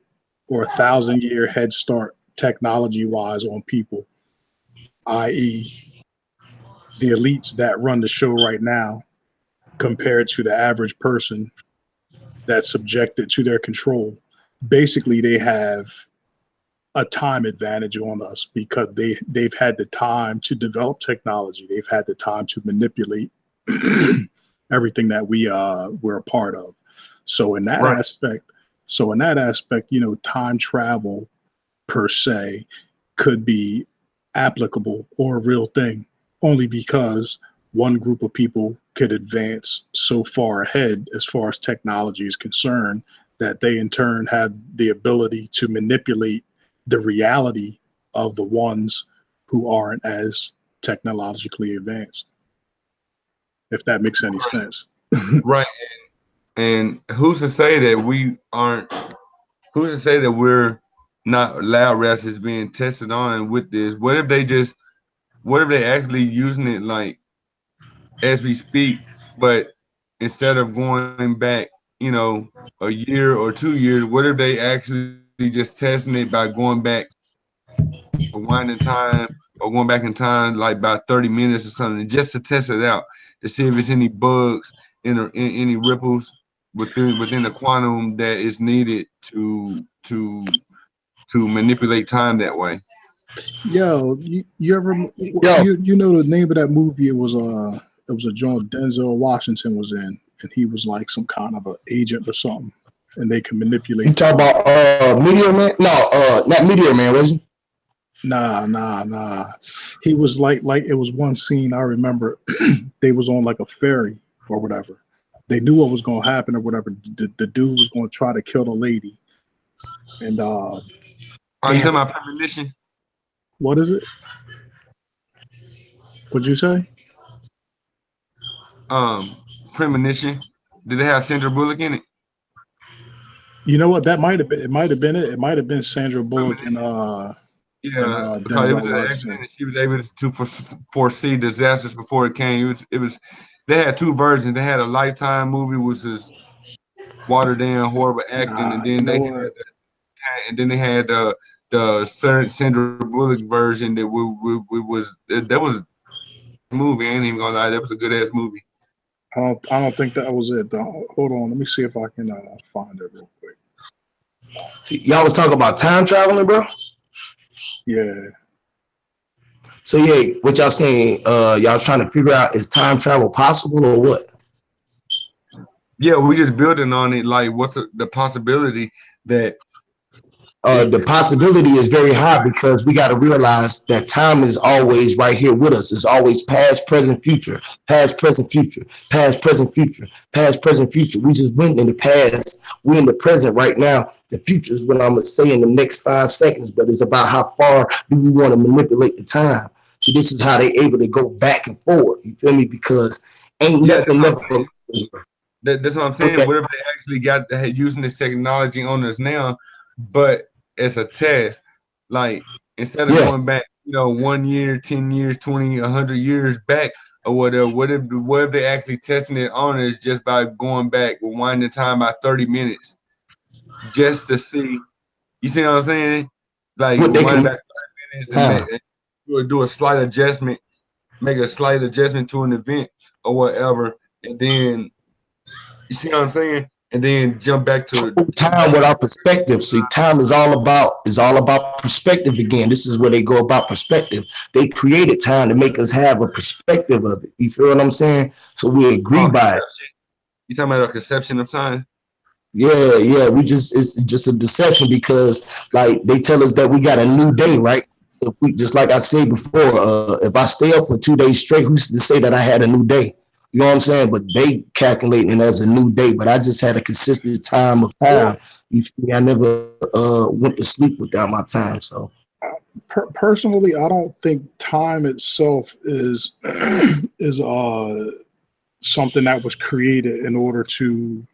or 1,000-year head start technology wise on people, i.e. the elites that run the show right now, compared to the average person that's subjected to their control, basically they have a time advantage on us because they've had the time to develop technology. They've had the time to manipulate everything that we're a part of. So in that aspect, you know, time travel per se could be applicable or a real thing only because one group of people could advance so far ahead as far as technology is concerned that they in turn have the ability to manipulate the reality of the ones who aren't as technologically advanced, if that makes any sense. Right. And who's to say that we aren't, who's to say that we're not lab rats is being tested on with this? What if they actually using it like as we speak, but instead of going back, you know, a year or 2 years, what if they actually just testing it by going back, rewinding time or going back in time like about 30 minutes or something, just to test it out to see if it's any bugs in any ripples within the quantum that is needed to manipulate time that way. Yo, you ever you know the name of that movie? It was a joint Denzel Washington was in, and he was like some kind of an agent or something, and they can manipulate. You talk about Meteor Man? No, not Meteor Man, was he? Nah. He was like it was one scene I remember. They was on like a ferry or whatever. They knew what was gonna happen or whatever. The dude was gonna try to kill the lady, and Are you talking about premonition? What is it? What'd you say? Premonition. Did it have Sandra Bullock in it? You know what? That might have been. It might have been it. It might have been Sandra Bullock and yeah, because it was an accident. And she was able to foresee disasters before it came. It was. They had two versions. They had a Lifetime movie, which is watered down, horrible acting, and then they had the Sandra Bullock version that was a movie. I ain't even gonna lie, that was a good ass movie. I don't think that was it though. Hold on, let me see if I can find it real quick. Y'all was talking about time traveling, bro? Yeah. So yeah, what y'all saying? Y'all trying to figure out, is time travel possible or what? Yeah, we just building on it. Like, what's the possibility that? The possibility is very high, because we got to realize that time is always right here with us. It's always past, present, future, past, present, future, past, present, future, past, present, future. We just went in the past. We're in the present right now. The future is what I'm going to say in the next 5 seconds, but it's about how far do we want to manipulate the time. See, this is how they're able to go back and forward. You feel me? Because ain't nothing never. That's what I'm saying. Okay. What if they actually got using this technology on us now, but it's a test? Like, instead of going back, 1 year, 10 years, 20, 100 years back or whatever, what if they actually testing it on us just by going back, rewinding time by 30 minutes just to see? You see what I'm saying? Like, rewind back 30 minutes and do a slight adjustment, make a slight adjustment to an event or whatever, and then, you see what I'm saying? And then jump back to time with our perspective. See, time is all about perspective again. This is where they go about perspective. They created time to make us have a perspective of it. You feel what I'm saying? So we agree by it. You talking about a conception of time? Yeah. It's just a deception, because like they tell us that we got a new day, right? So if we, just like I said before, if I stay up for 2 days straight, who's to say that I had a new day? You know what I'm saying? But they calculating it as a new day, but I just had a consistent time of time. You feel me? I never went to sleep without my time. So personally, I don't think time itself is something that was created in order to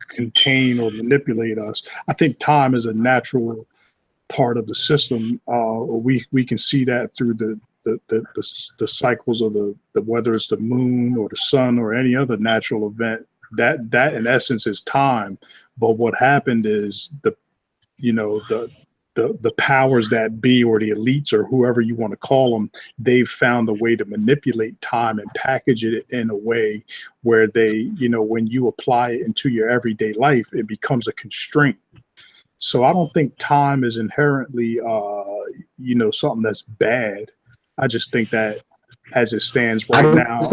contain or manipulate us. I think time is a natural part of the system. We can see that through the cycles of the whether it's the moon or the sun or any other natural event, that in essence is time. But what happened is the powers that be, or the elites, or whoever you want to call them, they've found a way to manipulate time and package it in a way where they, when you apply it into your everyday life, it becomes a constraint. So I don't think time is inherently something that's bad. I just think that as it stands right now,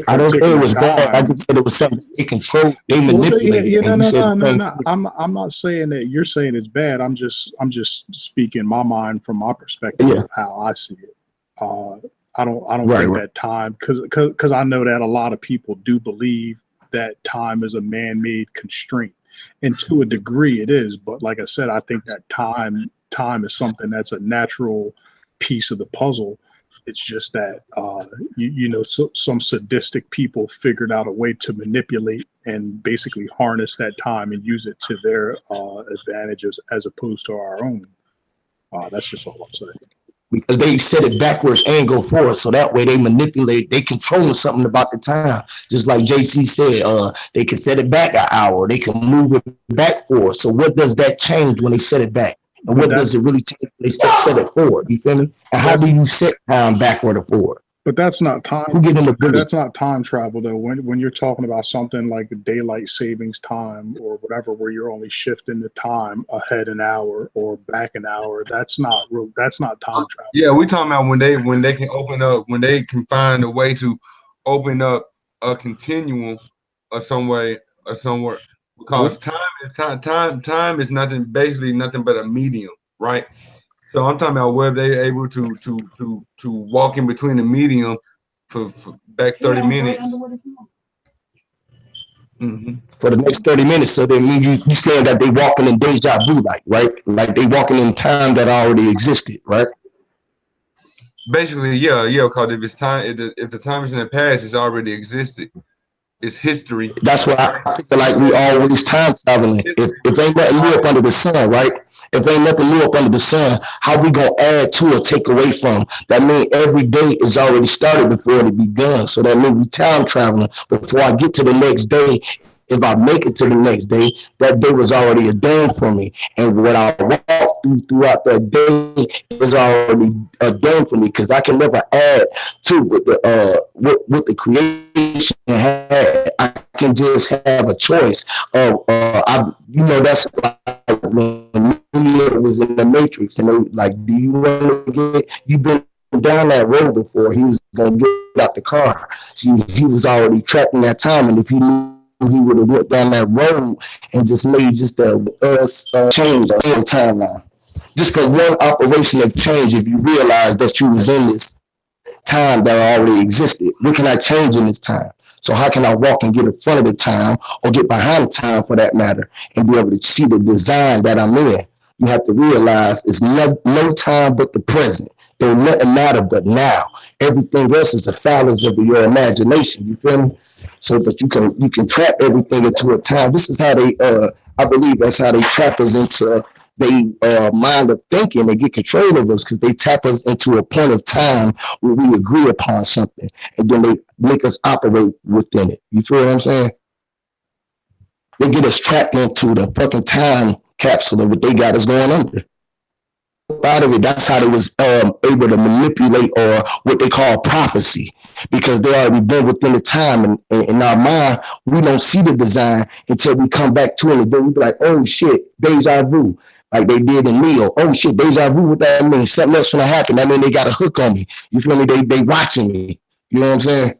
I don't think it was bad. I just said it was something they control, they manipulate. No. I'm not saying that you're saying it's bad. I'm just speaking my mind from my perspective of how I see it. I don't think that time, because I know that a lot of people do believe that time is a man-made constraint, and to a degree it is. But like I said, I think that time is something that's a natural piece of the puzzle. It's just that some sadistic people figured out a way to manipulate and basically harness that time and use it to their advantages as opposed to our own. That's just all I'm saying. Because they set it backwards and go forward, so that way they manipulate. They controlling something about the time. Just like JC said, they can set it back an hour. They can move it back forward. So what does that change when they set it back? And what does it really take? They set it forward. You feel me? And how do you set time backward or forward? But that's not time. Who get in the ability? That's not time travel though. When you're talking about something like the daylight savings time or whatever, where you're only shifting the time ahead an hour or back an hour, that's not real. That's not time travel. Yeah, we talking about when they can open up, when they can find a way to open up a continuum or some way or somewhere. Because time is nothing, basically nothing but a medium, right? So I'm talking about whether they're able to walk in between the medium for back 30 minutes. For the next 30 minutes. So that means you saying that they walking in deja vu, right? Like they walking in time that already existed, right? Basically, yeah. Because if it's time, if the time is in the past, it's already existed. It's history. That's why I feel like we always time traveling. If ain't nothing new up under the sun, right? If ain't nothing new up under the sun, how we gonna add to or take away from? That means every day is already started before it begun. So that means we time traveling. Before I get to the next day, if I make it to the next day, that day was already ordained for me. And what I walk throughout that day is already ordained for me, because I can never add to what the creation had. I can just have a choice of that's like when Neo was in the Matrix, and they like, do you want to get? You've been down that road before. He was gonna get out the car, so he was already trapped in that time, and if he knew, he would have went down that road and just made just a change in the timeline. Just for one operation of change, if you realize that you was in this time that already existed, what can I change in this time? So how can I walk and get in front of the time, or get behind the time for that matter, and be able to see the design that I'm in? You have to realize it's no time but the present. There's nothing matter but now. Everything else is a fallacy of your imagination. You feel me? So that you can trap everything into a time. This is how they I believe that's how they trap us into their mind of thinking. They get control of us because they tap us into a point of time where we agree upon something, and then they make us operate within it. You feel what I'm saying? They get us trapped into the fucking time capsule of what they got us going under. Out of it, that's how they was able to manipulate, or what they call prophecy, because they already been within the time, and in our mind, we don't see the design until we come back to it, and then we be like, oh shit, deja vu, like they did in Neo. Oh shit, deja vu, what that means? Something else gonna happen. That mean they got a hook on me. You feel me? They watching me. You know what I'm saying?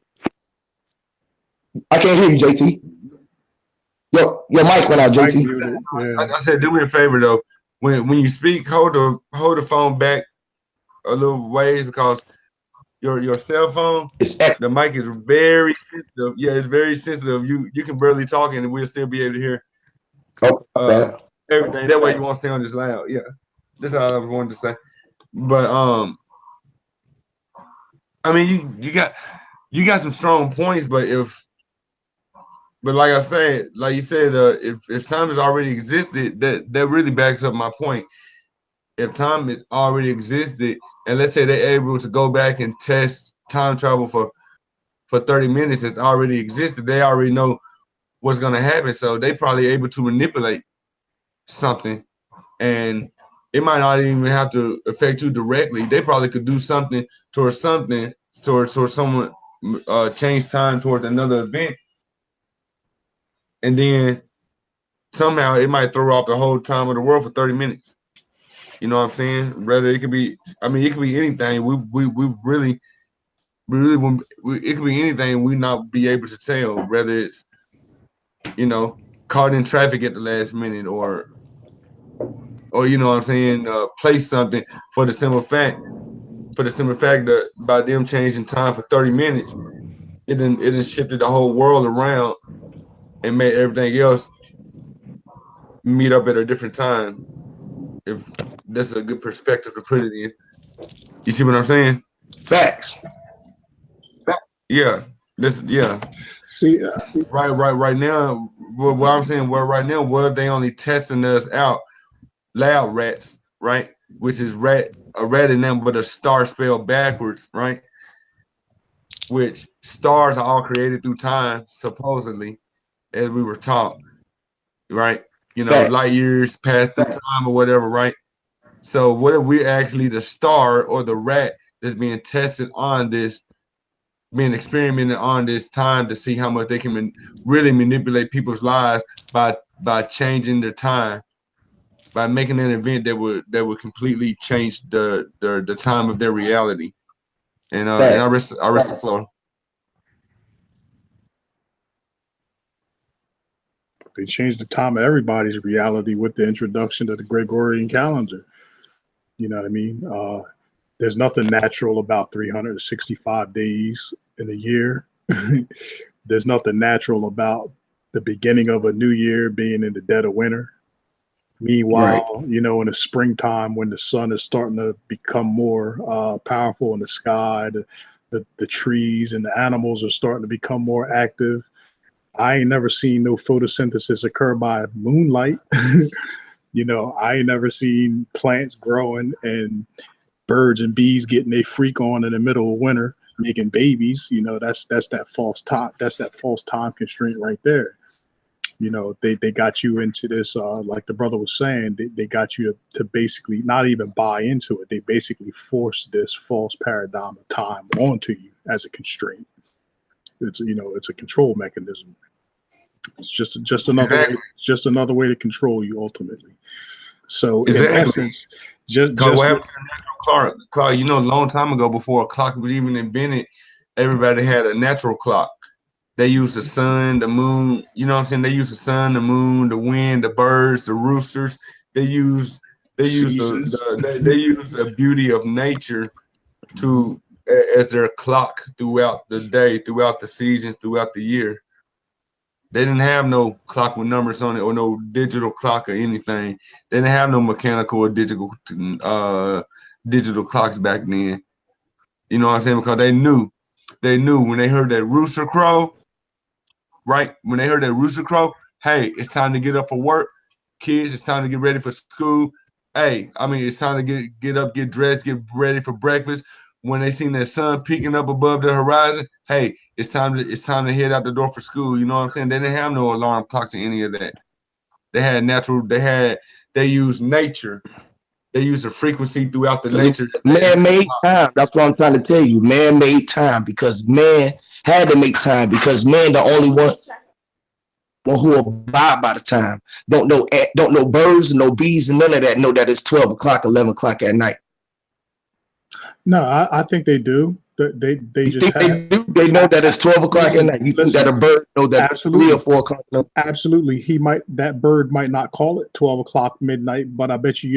I can't hear you, JT. Your mic went out, JT. Like I said, do me a favor though. When you speak, hold the phone back a little ways, because your cell phone, the mic is very sensitive. Yeah, it's very sensitive. You can barely talk, and we'll still be able to hear everything. That way you won't sound as loud. Yeah, that's all I wanted to say. But I mean, you got some strong points, but like I said, like you said, if time has already existed, that really backs up my point. If time has already existed, and let's say they're able to go back and test time travel for 30 minutes, it's already existed. They already know what's gonna happen, so they probably able to manipulate something, and it might not even have to affect you directly. They probably could do something towards someone change time towards another event. And then somehow it might throw off the whole time of the world for 30 minutes. You know what I'm saying? Rather, it could be, I mean, it could be anything. We really, it could be anything we not be able to tell. Whether it's, caught in traffic at the last minute, or you know what I'm saying, place something for the simple fact that by them changing time for 30 minutes, it done shifted the whole world around and made everything else meet up at a different time. If that's a good perspective to put it in. You see what I'm saying? Facts. Yeah. See, right now, what I'm saying, right now, what they only testing us out, lab rats, right? Which is a rat in them, but a star spelled backwards, right? Which stars are all created through time, supposedly, as we were taught, right? Light years past the time or whatever, right? So what if we actually the star or the rat that's being tested on this, being experimented on this time to see how much they can really manipulate people's lives by changing their time, by making an event that would completely change the time of their reality. And I rest the floor. They changed the time of everybody's reality with the introduction of the Gregorian calendar. You know what I mean? There's nothing natural about 365 days in a year. There's nothing natural about the beginning of a new year being in the dead of winter. Meanwhile, you know, in the springtime when the sun is starting to become more powerful in the sky, the trees and the animals are starting to become more active. I ain't never seen no photosynthesis occur by moonlight. You know, I ain't never seen plants growing and birds and bees getting a freak on in the middle of winter, making babies. You know, that's that false time. That's that false time constraint right there. You know, they got you into this, like the brother was saying, they got you to basically not even buy into it. They basically force this false paradigm of time onto you as a constraint. It's, you know, it's a control mechanism. It's just another way to control you ultimately. So in essence, just what happened to the natural clock? You know, a long time ago, before a clock was even invented, everybody had a natural clock. They used the sun, the moon. You know what I'm saying? They used the sun, the moon, the wind, the birds, the roosters. They use the beauty of nature as their clock throughout the day, throughout the seasons, throughout the year. They didn't have no clock with numbers on it or no digital clock or anything. They didn't have no mechanical or digital clocks back then. You know what I'm saying? Because they knew when they heard that rooster crow, right? When they heard that rooster crow, hey, it's time to get up for work. Kids, it's time to get ready for school. Hey, I mean, it's time to get up, get dressed, get ready for breakfast. When they seen that sun peeking up above the horizon, hey, it's time to head out the door for school. You know what I'm saying? They didn't have no alarm clocks or any of that. They had they used nature. They used the frequency throughout the nature. Man-made time. That's what I'm trying to tell you. Man-made time, because man had to make time, because man the only one who abide by the time. Don't know birds, no bees, and none of that know that it's 12 o'clock, 11 o'clock at night. No, I think they do. They just think they do. They know that it's 12 o'clock at night. You think that a bird knows that it's 3 or 4 o'clock? Absolutely. That bird might not call it 12 o'clock midnight, but I bet you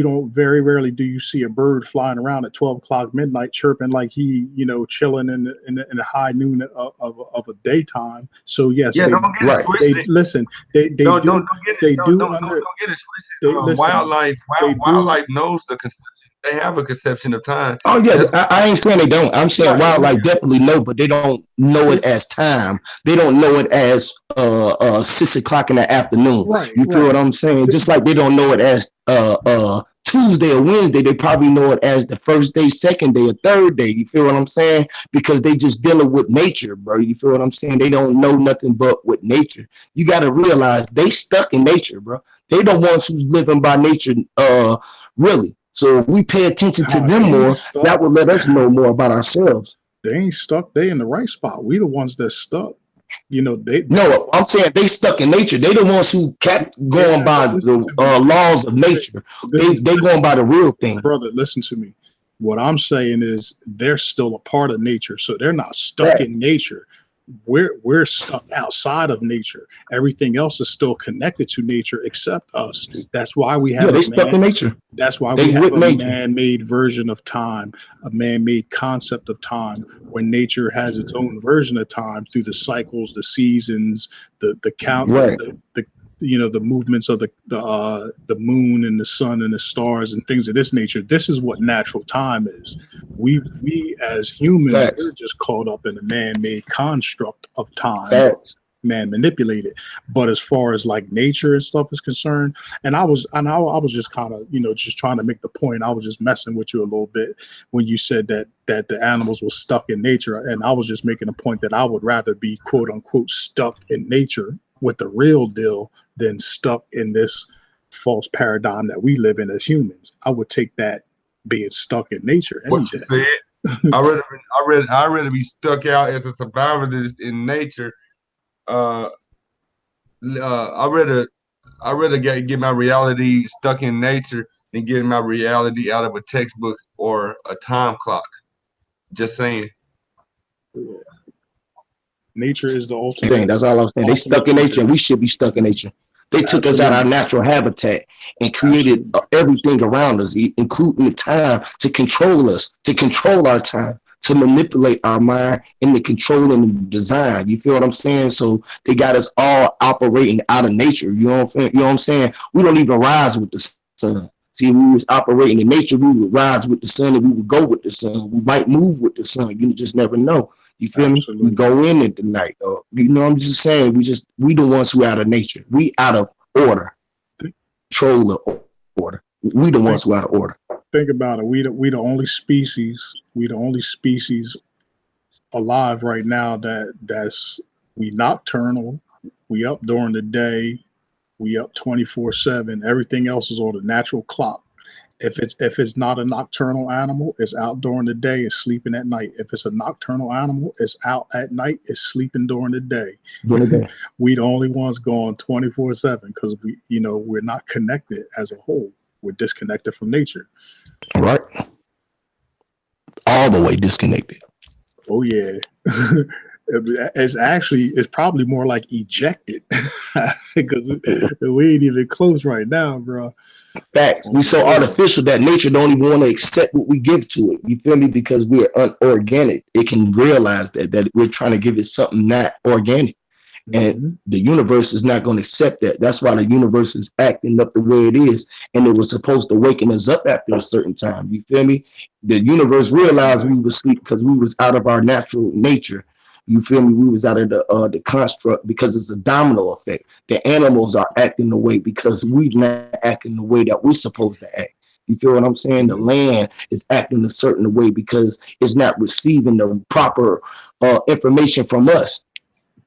don't very rarely do you see a bird flying around at 12 o'clock midnight chirping like he, you know, chilling in the high noon of a daytime. So yes, yeah, don't get it twisted. Don't get it twisted. Wildlife knows the conception. They have a conception of time. Oh yeah, I ain't saying they don't. I'm saying wildlife definitely know, but they don't know it as time. They don't know it as 6 o'clock in the afternoon. Right, you feel what I'm saying? Just like they don't know it as Tuesday or Wednesday, they probably know it as the first day, second day, or third day. You feel what I'm saying? Because they just dealing with nature, bro. You feel what I'm saying? They don't know nothing but with nature. You got to realize they stuck in nature, bro. They the ones who's living by nature, really. So if we pay attention to them more, that will let us know more about ourselves. They ain't stuck. They in the right spot. We the ones that stuck. You know, No, I'm saying they stuck in nature. They the ones who kept going by the laws of nature. They going by the real thing. Brother, listen to me. What I'm saying is they're still a part of nature, so they're not stuck in nature. We're stuck outside of nature. Everything else is still connected to nature except us. That's why we have stuck in nature. That's why we have a man-made version of time, a man-made concept of time, when nature has its own version of time through the cycles, the seasons, the count, the movements of the moon and the sun and the stars and things of this nature. This is what natural time is. We as humans, we're just caught up in a man-made construct of time. Man manipulated. But as far as like nature and stuff is concerned, and I was just kind of, you know, just trying to make the point. I was just messing with you a little bit when you said that the animals were stuck in nature, and I was just making a point that I would rather be quote unquote stuck in nature with the real deal than stuck in this false paradigm that we live in as humans. I would take that being stuck in nature any What you day. said. I'd rather be stuck out as a survivalist in nature. I'd rather get my reality stuck in nature than getting my reality out of a textbook or a time clock. Just saying. Nature is the ultimate. That's all I'm saying. They stuck in nature, and we should be stuck in nature. They took us out of our natural habitat and created everything around us, including the time, to control us, to control our time, to manipulate our mind, and to control and design. You feel what I'm saying? So they got us all operating out of nature. You know what I'm saying? We don't even rise with the sun. See, we was operating in nature. We would rise with the sun, and we would go with the sun. We might move with the sun. You just never know. You feel me? We go in at the night. You know, I'm just saying, we the ones who out of nature. We out of order. Control of order. We the ones who out of order. Think about it. We the only species. We the only species alive right now that's we nocturnal. We up during the day. We up 24/7. Everything else is on the natural clock. If it's not a nocturnal animal, it's out during the day, it's sleeping at night. If it's a nocturnal animal, it's out at night, it's sleeping during the day. We the only ones going 24/7 because we're not connected as a whole. We're disconnected from nature. Right. All the way disconnected. Oh yeah. It's probably more like ejected because we ain't even close right now, bro. Fact. We so artificial that nature don't even want to accept what we give to it. You feel me? Because we're unorganic. It can realize that we're trying to give it something not organic. And the universe is not going to accept that. That's why the universe is acting up the way it is. And it was supposed to waken us up after a certain time. You feel me? The universe realized we were asleep because we was out of our natural nature. You feel me? We was out of the construct because it's a domino effect. The animals are acting the way because we're not acting the way that we're supposed to act. You feel what I'm saying? The land is acting a certain way because it's not receiving the proper information from us.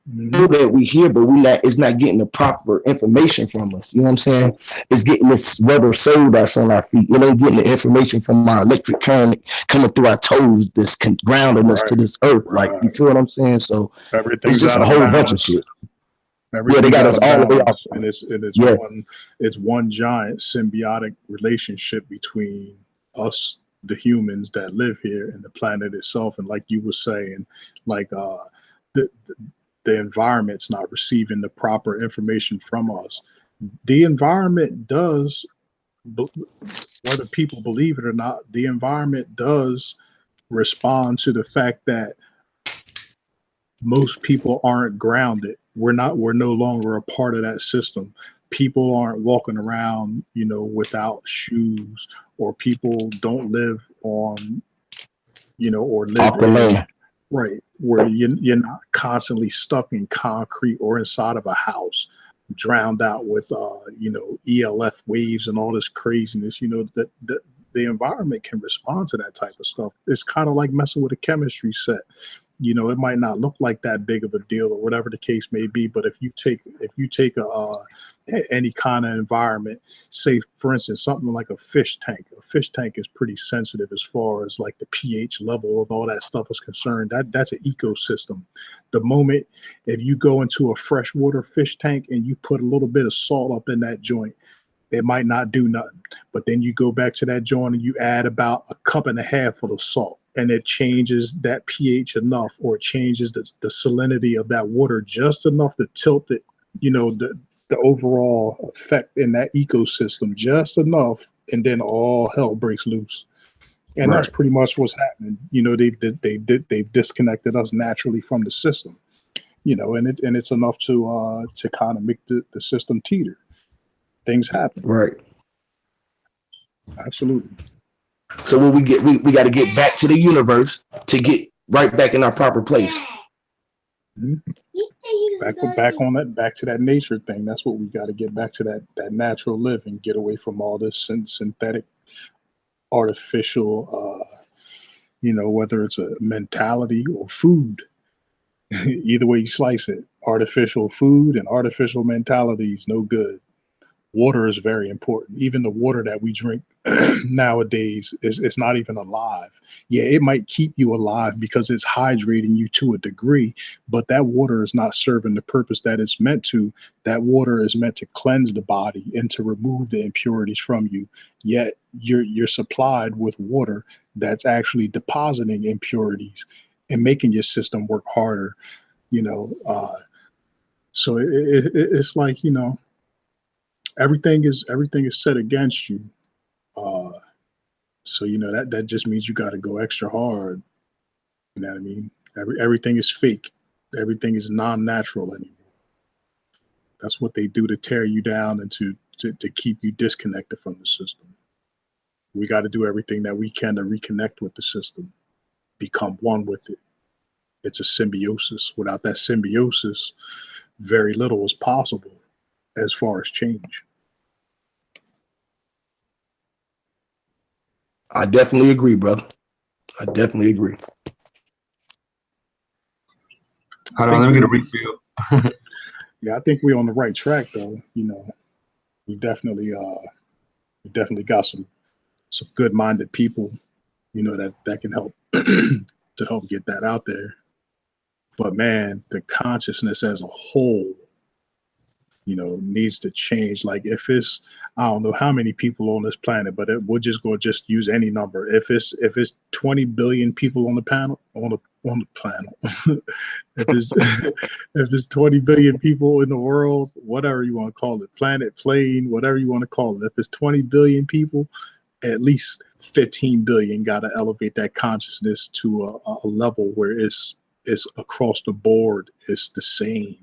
Know that we hear, but it's not getting the proper information from us. You know what I'm saying? It's getting this rubber sole that's on our feet. It ain't getting the information from our electric current coming through our toes, this grounding us to this earth. Like, you feel what I'm saying? So it's just a whole bunch of shit. Yeah, they got us all the way off. And it's one giant symbiotic relationship between us, the humans that live here, and the planet itself. And like you were saying, like the environment's not receiving the proper information from us. The environment does, whether people believe it or not, the environment does respond to the fact that most people aren't grounded. We're no longer a part of that system. People aren't walking around, without shoes, or people don't live on, or live off the land. Right, where you're not constantly stuck in concrete or inside of a house, drowned out with ELF waves and all this craziness. That the environment can respond to that type of stuff. It's kind of like messing with a chemistry set. It might not look like that big of a deal or whatever the case may be, but if you take any kind of environment, say for instance something like a fish tank is pretty sensitive as far as like the pH level of all that stuff is concerned. That's an ecosystem. The moment if you go into a freshwater fish tank and you put a little bit of salt up in that joint, it might not do nothing. But then you go back to that joint and you add about a cup and a half of the salt, and it changes that pH enough, or it changes the salinity of that water just enough to tilt it, the overall effect in that ecosystem just enough, and then all hell breaks loose. And that's pretty much what's happening. They've disconnected us naturally from the system, and it's enough to kind of make the system teeter. Things happen. Right. Absolutely. So when we got to get back to the universe to get right back in our proper place. Back to that nature thing. That's what we got to get back to, that natural living, get away from all this synthetic, artificial, whether it's a mentality or food. Either way you slice it, artificial food and artificial mentality is no good. water is very important. Even the water that we drink nowadays is not even alive. Yeah, it might keep you alive because it's hydrating you to a degree, but that water is not serving the purpose that it's meant to. That water is meant to cleanse the body and to remove the impurities from you. Yet you're supplied with water that's actually depositing impurities and making your system work harder. You know, so it's like, you know, everything is set against you. So, you know, that just means you got to go extra hard. You know what I mean? Everything is fake. Everything is non-natural anymore. That's what they do to tear you down and to keep you disconnected from the system. We got to do everything that we can to reconnect with the system, become one with it. It's a symbiosis. Without that symbiosis, very little is possible as far as change. I definitely agree, brother. I definitely agree. Hold on, let me get a refill. Yeah, I think we're on the right track, though. You know, we definitely got some good-minded people, you know, that can help to help get that out there. But man, the consciousness as a whole, you know, needs to change. Like if it's, I don't know how many people on this planet, but we'll just go use any number. If it's 20 billion people on the planet, if it's 20 billion people in the world, whatever you want to call it, planet, plane, whatever you want to call it. If it's 20 billion people, at least 15 billion got to elevate that consciousness to a level where it's across the board, it's the same.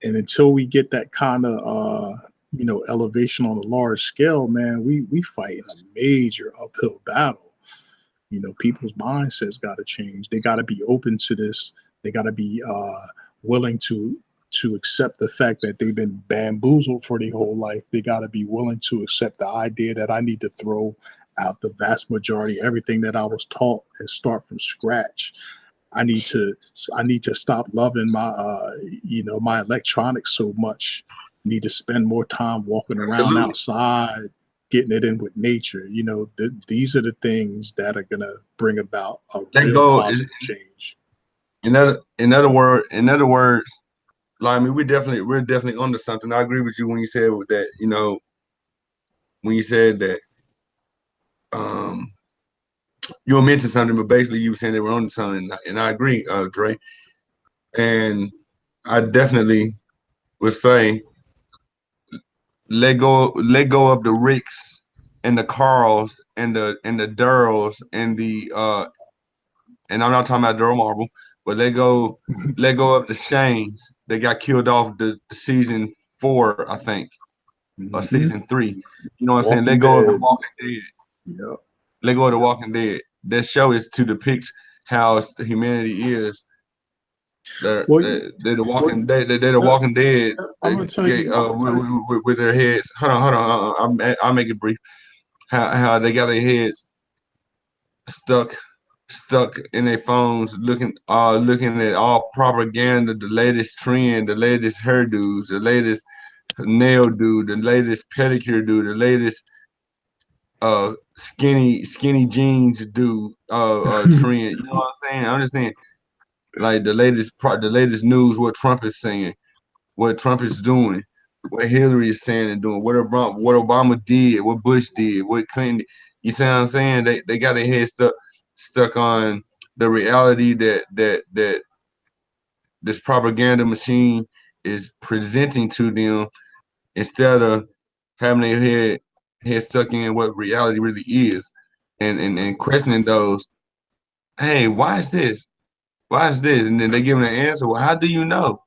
And until we get that kind of you know, elevation on a large scale, man, we fight a major uphill battle. You know, people's mindsets got to change. They got to be open to this. They got to be willing to accept the fact that they've been bamboozled for their whole life. They got to be willing to accept the idea that I need to throw out the vast majority, everything that I was taught, and start from scratch. I need to stop loving my you know, my electronics so much. Need to spend more time walking around outside, getting it in with nature. You know, these are the things that are gonna bring about a real positive change. In other words, like, I mean, we're definitely onto something. I agree with you when you said that, you know, when you said that you were mentioning something, but basically you were saying they were onto something, and I agree, Dre. And I definitely would say let go of the Ricks and the Carls and the Durrells and the and I'm not talking about Durrell Marble, but let go of the Shanes. They got killed off the season 4, I think, or season 3. You know what I'm saying? Let go of the Walking Dead. Yep. Let go of the Walking Dead. That show is to depict how humanity is. They're the Walking Dead. They're the Walking Dead. I'm gonna tell you with their heads. Hold on. I'll make it brief. How they got their heads stuck in their phones, looking at all propaganda, the latest trend, the latest hairdos, the latest nail dude, the latest pedicure dude, the latest skinny jeans dude trend. You know what I'm saying? I'm just saying, like the latest news, what Trump is saying, what Trump is doing, what Hillary is saying and doing, what Obama did, what Bush did, what Clinton did. You see what I'm saying? They got their heads stuck on the reality that this propaganda machine is presenting to them, instead of having their head stuck in what reality really is, and questioning those. Hey, why is this? Why is this? And then they give them an answer. Well, how do you know?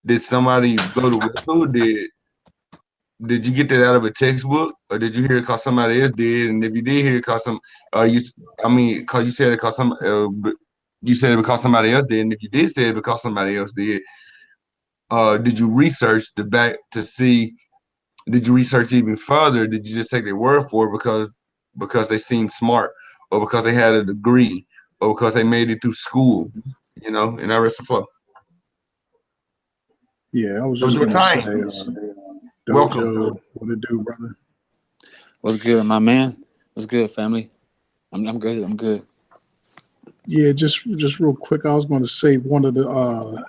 Did somebody go to who did? Did you get that out of a textbook, or did you hear it because somebody else did? And if you did hear it because because you said it because you said it because somebody else did. And if you did say it because somebody else did, did you research the back to see? Did you research even further? Did you just take their word for it because they seemed smart, or because they had a degree, or because they made it through school? You know, and I rest the flow. Yeah, I was just gonna say, Welcome. Dojo, what it do, brother? What's good, my man? What's good, family? I'm good. I'm good. Yeah, just real quick, I was going to say one of the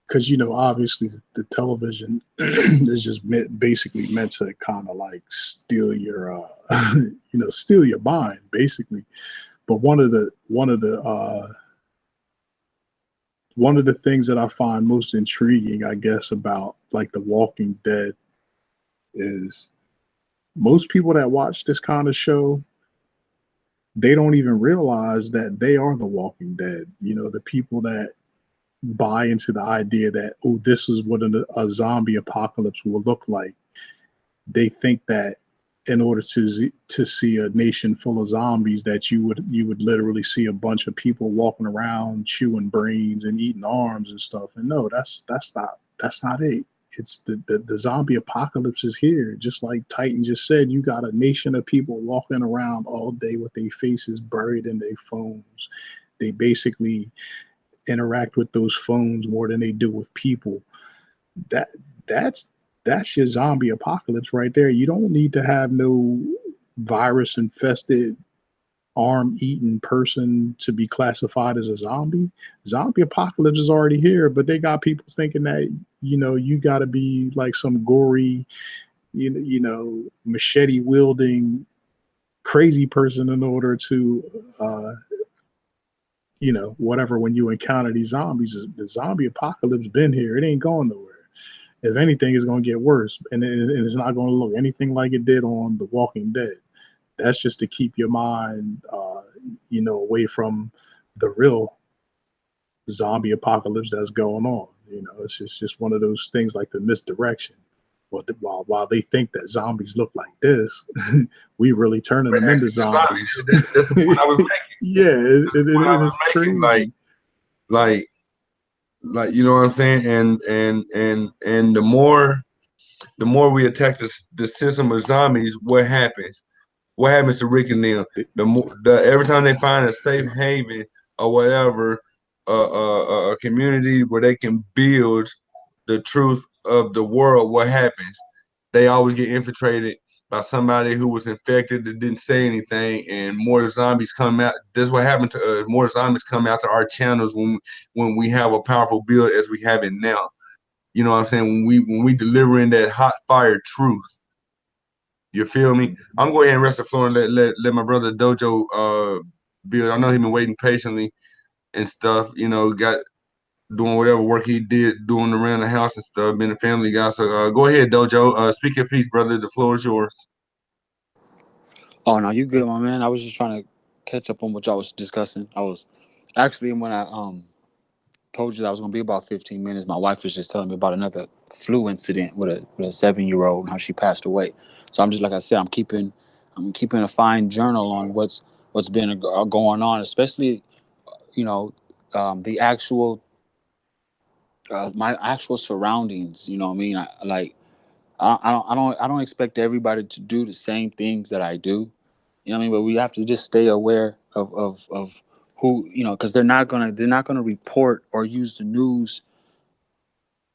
because obviously the television is just basically meant to kind of like steal your steal your mind basically. But one of the things that I find most intriguing, I guess, about like The Walking Dead is most people that watch this kind of show, they don't even realize that they are the Walking Dead. The people that buy into the idea that, oh, this is what a zombie apocalypse will look like. They think that in order to see a nation full of zombies, that you would literally see a bunch of people walking around chewing brains and eating arms and stuff. And no, that's not it. It's the zombie apocalypse is here. Just like Titan just said, you got a nation of people walking around all day with their faces buried in their phones. They basically interact with those phones more than they do with people. That's your zombie apocalypse right there. You don't need to have no virus infested arm eating person to be classified as a zombie. Zombie apocalypse is already here, but they got people thinking that you got to be like some gory machete wielding crazy person in order to whatever, when you encounter these zombies. The zombie apocalypse been here. It ain't going nowhere. If anything, it's going to get worse, and it's not going to look anything like it did on The Walking Dead. That's just to keep your mind, away from the real zombie apocalypse that's going on. It's just one of those things, like the misdirection. While they think that zombies look like this, we really turning them into zombies. That's the point I was making. Yeah, it is crazy. Like you know what I'm saying, and the more we attack the system of zombies, what happens? What happens to Rick and them? Every time they find a safe haven or whatever, a community where they can build the truth of the world, what happens? They always get infiltrated by somebody who was infected that didn't say anything, and more zombies come out. That's what happened to us. More zombies come out to our channels when we have a powerful build as we have it now. You know what I'm saying? When we delivering that hot fire truth. You feel me? I'm going to go ahead and rest the floor and let my brother Dojo build. I know he's been waiting patiently and stuff. Got doing whatever work he did, doing around the house and stuff, being a family guy. So go ahead, Dojo. Speak your piece, brother. The floor is yours. Oh no, you good, my man. I was just trying to catch up on what y'all was discussing. I was actually, when I told you that I was gonna be about 15 minutes, my wife was just telling me about another flu incident with a 7-year-old and how she passed away. So I'm just, like I said, I'm keeping a fine journal on what's been going on, especially the actual my actual surroundings. You know what I mean? I don't expect everybody to do the same things that I do. You know what I mean? But we have to just stay aware of who, because they're not gonna report or use the news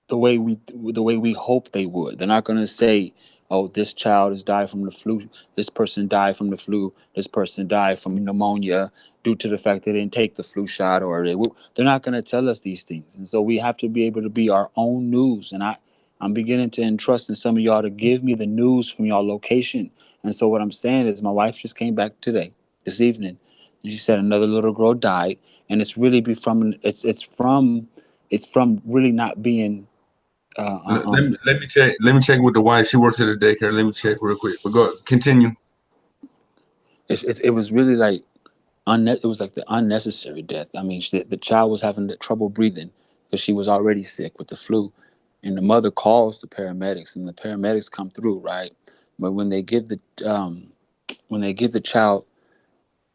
the way we hope they would. They're not gonna say, "Oh, this child has died from the flu. This person died from the flu. This person died from pneumonia due to the fact they didn't take the flu shot," or they're not gonna tell us these things. And so we have to be able to be our own news. And I'm beginning to entrust in some of y'all to give me the news from y'all location. And so what I'm saying is, my wife just came back this evening, and she said another little girl died, and it's really it's from really not being. Let me check. Let me check with the wife. She works at a daycare. Let me check real quick. But go continue. It was really like it was like the unnecessary death. I mean, the child was having trouble breathing because she was already sick with the flu, and the mother calls the paramedics, and the paramedics come through, right? But when they give the child,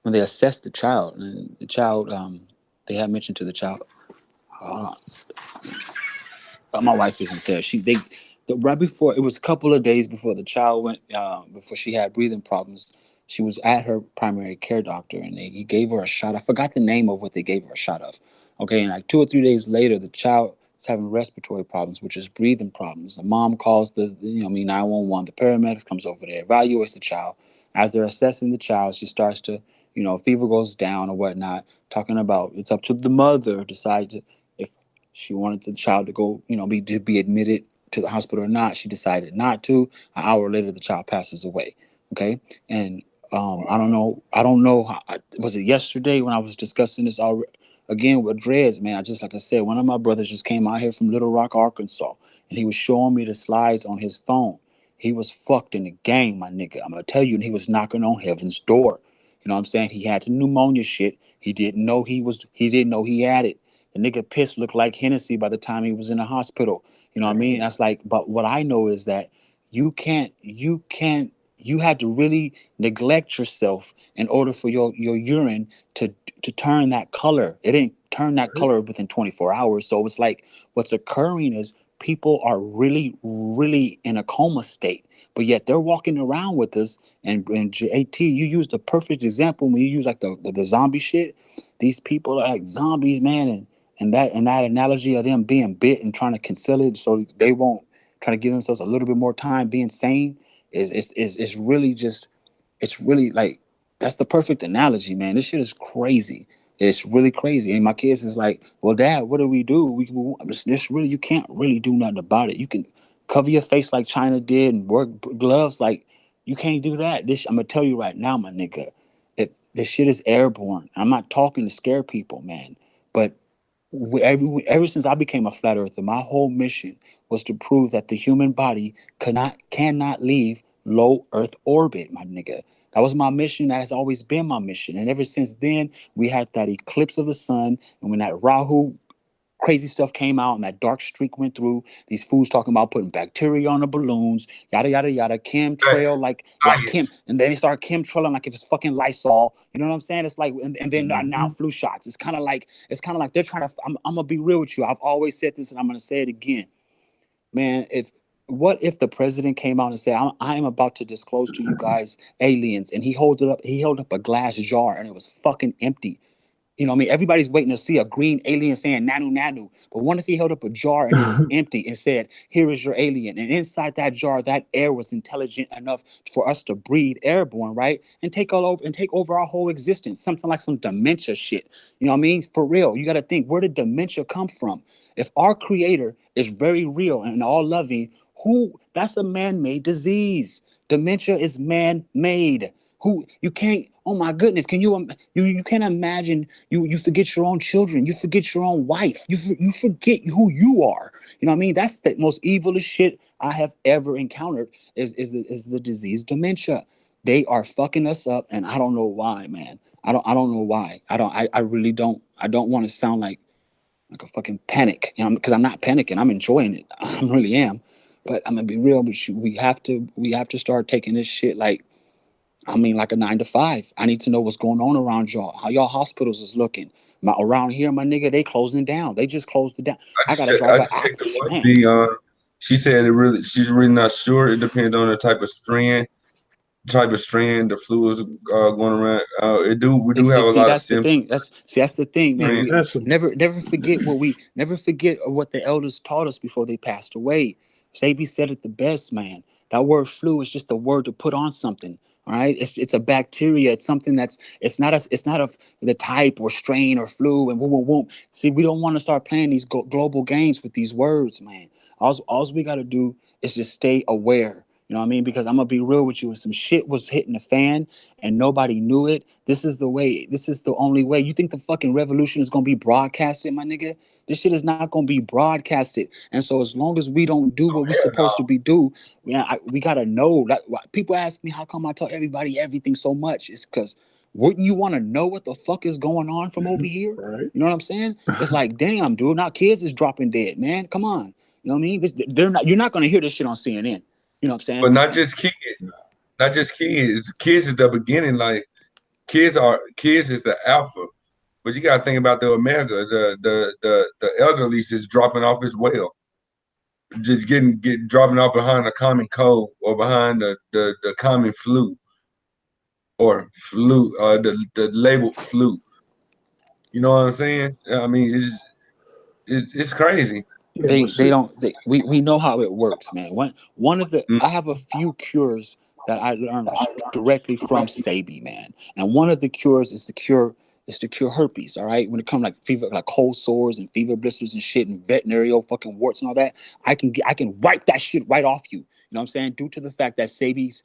when they assess the child, and the child, they had mentioned to the child, hold on. My wife isn't there. Right before, it was a couple of days before the child went, before she had breathing problems. She was at her primary care doctor, and he gave her a shot. I forgot the name of what they gave her a shot of. Okay, and like 2 or 3 days later, the child is having respiratory problems, which is breathing problems. The mom calls the 911. The paramedics comes over there, evaluates the child. As they're assessing the child, she starts to, fever goes down or whatnot. Talking about it's up to the mother to decide if she wanted the child to go, be admitted to the hospital or not. She decided not to. An hour later, the child passes away. Okay, and I don't know. Was it yesterday when I was discussing this already? Again with Dreads, man, like I said, one of my brothers just came out here from Little Rock, Arkansas, and he was showing me the slides on his phone. He was fucked in the game, my nigga. I'm gonna tell you, and he was knocking on heaven's door. You know what I'm saying? He had the pneumonia shit. He didn't know he had it. The nigga piss looked like Hennessy by the time he was in the hospital. You know what I mean? That's like, but what I know is that you had to really neglect yourself in order for your urine to turn that color. It didn't turn that color within 24 hours. So it's like what's occurring is people are really, really in a coma state, but yet they're walking around with us. And JT, you used the perfect example when you use like the zombie shit. These people are like zombies, man, and that analogy of them being bit and trying to conceal it so they won't try to give themselves a little bit more time being sane is really just, it's really like, that's the perfect analogy, man. This shit is crazy. It's really crazy. And my kids is like, well, Dad, what do? This really, you can't really do nothing about it. You can cover your face like China did and wear gloves. Like, you can't do that. I'm gonna tell you right now, my nigga, this shit is airborne. I'm not talking to scare people, man. But ever since I became a flat earther, my whole mission was to prove that the human body cannot leave low Earth orbit, my nigga. That was my mission. That has always been my mission. And ever since then, we had that eclipse of the sun, and when that Rahu crazy stuff came out and that dark streak went through, these fools talking about putting bacteria on the balloons, yada yada yada, chemtrail, like Kim, and then they start chemtrailing like if it's fucking Lysol. You know what I'm saying? It's like, and then now flu shots. It's kind of like they're trying to. I'm gonna be real with you. I've always said this, and I'm gonna say it again, man. What if the president came out and said, I am about to disclose to you guys aliens, and he held up a glass jar and it was fucking empty. You know what I mean? Everybody's waiting to see a green alien saying nanu nanu. But what if he held up a jar and it was empty and said, here is your alien. And inside that jar, that air was intelligent enough for us to breathe airborne, right? And take over our whole existence. Something like some dementia shit. You know what I mean? For real. You got to think, where did dementia come from? If our creator is very real and all loving, that's a man-made disease. Dementia is man-made. You can't, oh my goodness, can you can't imagine, you forget your own children, you forget your own wife, you forget who you are. You know what I mean? That's the most evilest shit I have ever encountered is the disease dementia. They are fucking us up, and I don't know why, man. I don't know why. I really don't. I don't want to sound like a fucking panic, because I'm not panicking. I'm enjoying it. I really am. But I'm gonna be real with you. We have to start taking this shit like a 9 to 5. I need to know what's going on around y'all. How y'all hospitals is looking. Around here, my nigga, they closing down. They just closed it down. I gotta drive back. She said she's really not sure. It depends on the type of strand the flu is going around. We do have a lot of symptoms. That's the thing, man. Man, Never forget what the elders taught us before they passed away. Sabi said it the best, man. That word flu is just a word to put on something. All right, it's a bacteria. It's something it's not of the type or strain or flu and boom. See, we don't want to start playing these global games with these words, man. All we got to do is just stay aware. You know what I mean? Because I'm gonna be real with you. If some shit was hitting the fan and nobody knew it, this is the way. This is the only way. You think the fucking revolution is gonna be broadcasted, my nigga? This shit is not gonna be broadcasted. And so as long as we don't do what we're supposed to be do, we gotta know. That people ask me how come I tell everybody everything so much. It's because wouldn't you want to know what the fuck is going on from over here? right. You know what I'm saying? It's like, damn, dude, now kids is dropping dead, man. Come on. You know what I mean? You're not gonna hear this shit on CNN. You know what I'm saying? But not just kids. Not just kids. Kids is the beginning. Like kids is the alpha. But you gotta think about the omega. The elderly is dropping off as well. Just dropping off behind the common cold or behind the common flu or the labeled flu. You know what I'm saying? I mean, it's crazy. We know how it works, man. One of the I have a few cures that I learned directly from Sabi, man. And one of the cures is to cure herpes, all right? When it comes like fever, like cold sores and fever blisters and shit and venereal fucking warts and all that, I can wipe that shit right off you. You know what I'm saying? Due to the fact that Sabi's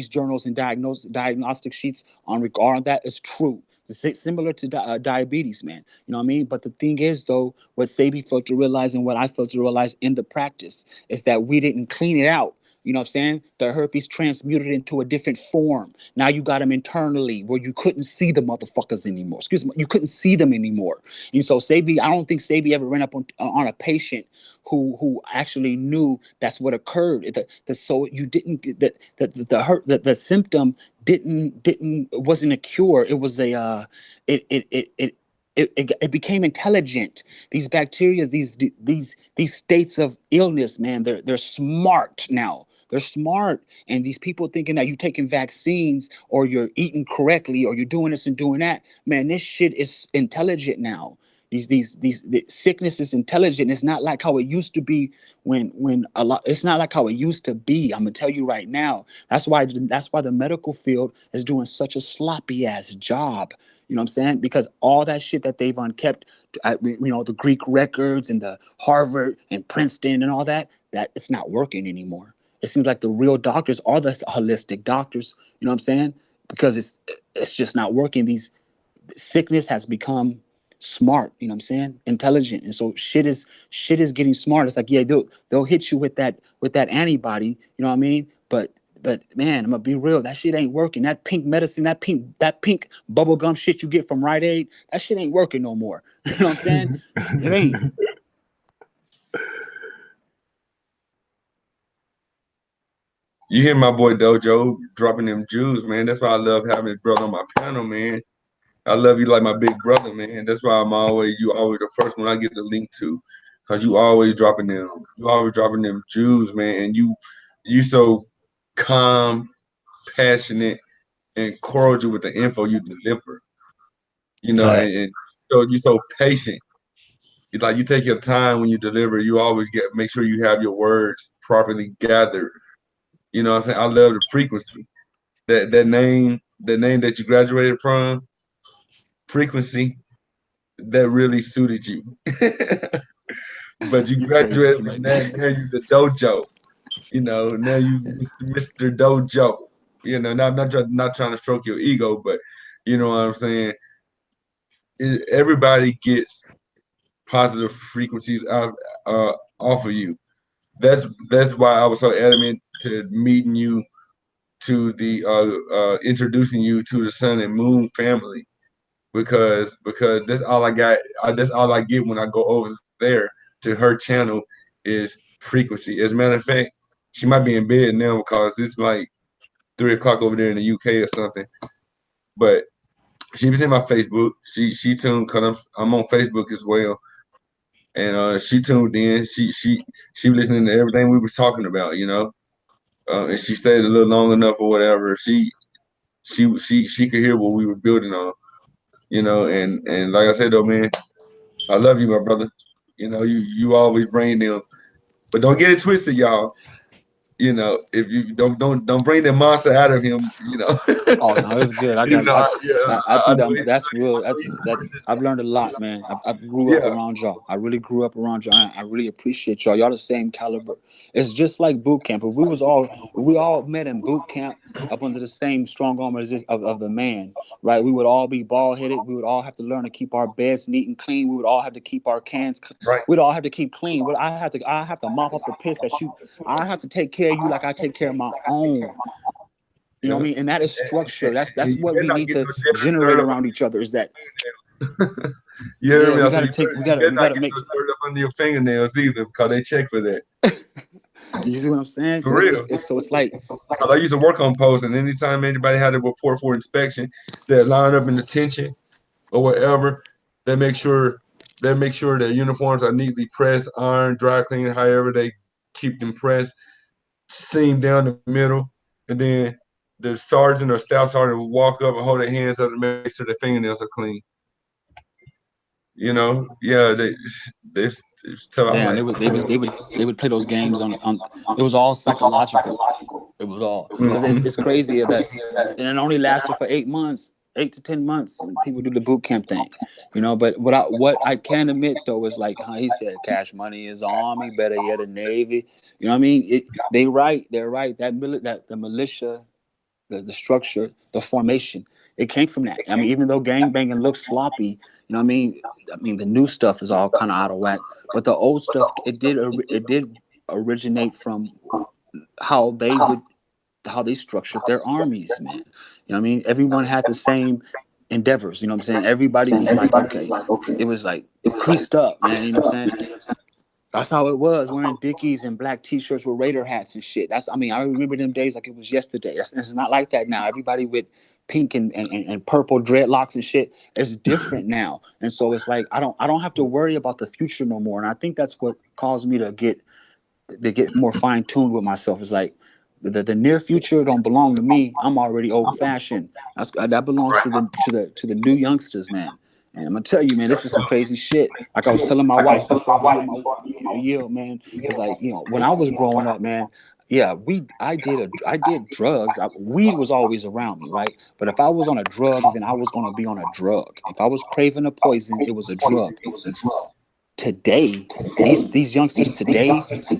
journals and diagnostic sheets on regard that is true. It's similar to diabetes, man. You know what I mean? But the thing is, though, what Sabi failed to realize and what I failed to realize in the practice is that we didn't clean it out. You know what I'm saying? The herpes transmuted into a different form. Now you got them internally where you couldn't see the motherfuckers anymore. Excuse me, you couldn't see them anymore. And so Sabi, I don't think Sabi ever ran up on a patient who actually knew that's what occurred. So you didn't the symptom wasn't a cure. It was a it became intelligent. These bacteria, these states of illness, man, they're smart now. They're smart. And these people thinking that you're taking vaccines or you're eating correctly or you're doing this and doing that, man, this shit is intelligent now. The sickness is intelligent. It's not like how it used to be when a lot. It's not like how it used to be. I'm gonna tell you right now. That's why the medical field is doing such a sloppy ass job. You know what I'm saying? Because all that shit that they've unkept, the Greek records and the Harvard and Princeton and all that it's not working anymore. It seems like the real doctors are the holistic doctors. You know what I'm saying? Because it's just not working. These sickness has become smart. You know what I'm saying? Intelligent. And so shit is getting smart. It's like, yeah, they'll hit you with that antibody. You know what I mean? But man, I'm gonna be real. That shit ain't working. That pink medicine, that pink bubble gum shit you get from Rite Aid, that shit ain't working no more. You know what I'm saying? It ain't. You hear my boy Dojo dropping them Jews, man. That's why I love having his brother on my panel, man. I love you like my big brother, man. That's why you always the first one I get the link to, cause you always dropping them Jews, man. And you so calm, passionate, and cordial with the info you deliver. You know, and so you so patient. It's like you take your time when you deliver. You always make sure you have your words properly gathered. You know what I'm saying? I love the frequency. That name that you graduated from, frequency, that really suited you. But you graduated from that, now you the dojo. You know, now you Mr. Dojo. You know, not trying to stroke your ego, but you know what I'm saying? Everybody gets positive frequencies off of you. That's why I was so adamant to meeting you, to the introducing you to the Sun and Moon family, because that's all I got. That's all I get when I go over there to her channel is frequency. As a matter of fact, she might be in bed now because it's like 3 o'clock over there in the UK or something. But she was in my Facebook. She tuned because I'm on Facebook as well, and she tuned in. She was listening to everything we was talking about, you know. And she stayed a little long enough or whatever. She could hear what we were building on, you know. And like I said though, man, I love you, my brother. You know, you always bring them, but don't get it twisted, y'all. You know, if you don't bring the monster out of him, you know. Oh no, it's good. I think that's real. That's I've learned a lot, man. I grew up around y'all. I really grew up around y'all. I really appreciate y'all. Y'all the same caliber. It's just like boot camp. If we all met in boot camp up under the same strong arm of the man, right? We would all be bald headed. We would all have to learn to keep our beds neat and clean. We would all have to keep our cans. Right. We'd all have to keep clean. But I have to mop up the piss that you. I have to take care of you like I take care of my own. You know what I mean? And that is structure. That's what we need to generate around each other. Is that? You hear me? We gotta make dirt up under your fingernails either, because they check for that. You see what I'm saying? For real. It's like I used to work on posts, and anytime anybody had a report for inspection, they line up in the tension or whatever. They make sure their uniforms are neatly pressed, ironed, dry cleaned, however they keep them pressed, seam down the middle, and then the sergeant or staff sergeant will walk up and hold their hands up and make sure their fingernails are clean. You know, yeah, they tell I'm Damn, like, they would play those games on. It was all psychological. It was all because it's crazy that, and it only lasted for 8 months, 8 to 10 months, and people do the boot camp thing, you know. But what I can admit though is like how he said, Cash Money is the Army, better yet, the Navy. You know what I mean? They're right. That the militia, the structure, the formation, it came from that. I mean, even though gangbanging looks sloppy, you know what I mean? I mean, the new stuff is all kind of out of whack, but the old stuff, it did originate from how they structured their armies, man. You know what I mean? Everyone had the same endeavors, you know what I'm saying? Everybody was like, okay. It was like creased up, man, you know what I'm saying? That's how it was, wearing Dickies and black t-shirts with Raider hats and shit. I remember them days like it was yesterday. It's not like that now. Everybody with pink and purple dreadlocks and shit. It's different now. And so it's like I don't have to worry about the future no more. And I think that's what caused me to get more fine-tuned with myself. It's like the near future don't belong to me. I'm already old-fashioned. That belongs to the new youngsters, man. And I'm gonna tell you, man, this is some crazy shit. Like I was telling my wife before I yield, man. It's like, you know, when I was growing up, man. Yeah, I did drugs. Weed was always around me, right? But if I was on a drug, then I was gonna be on a drug. If I was craving a poison, it was a drug. Today, these youngsters today,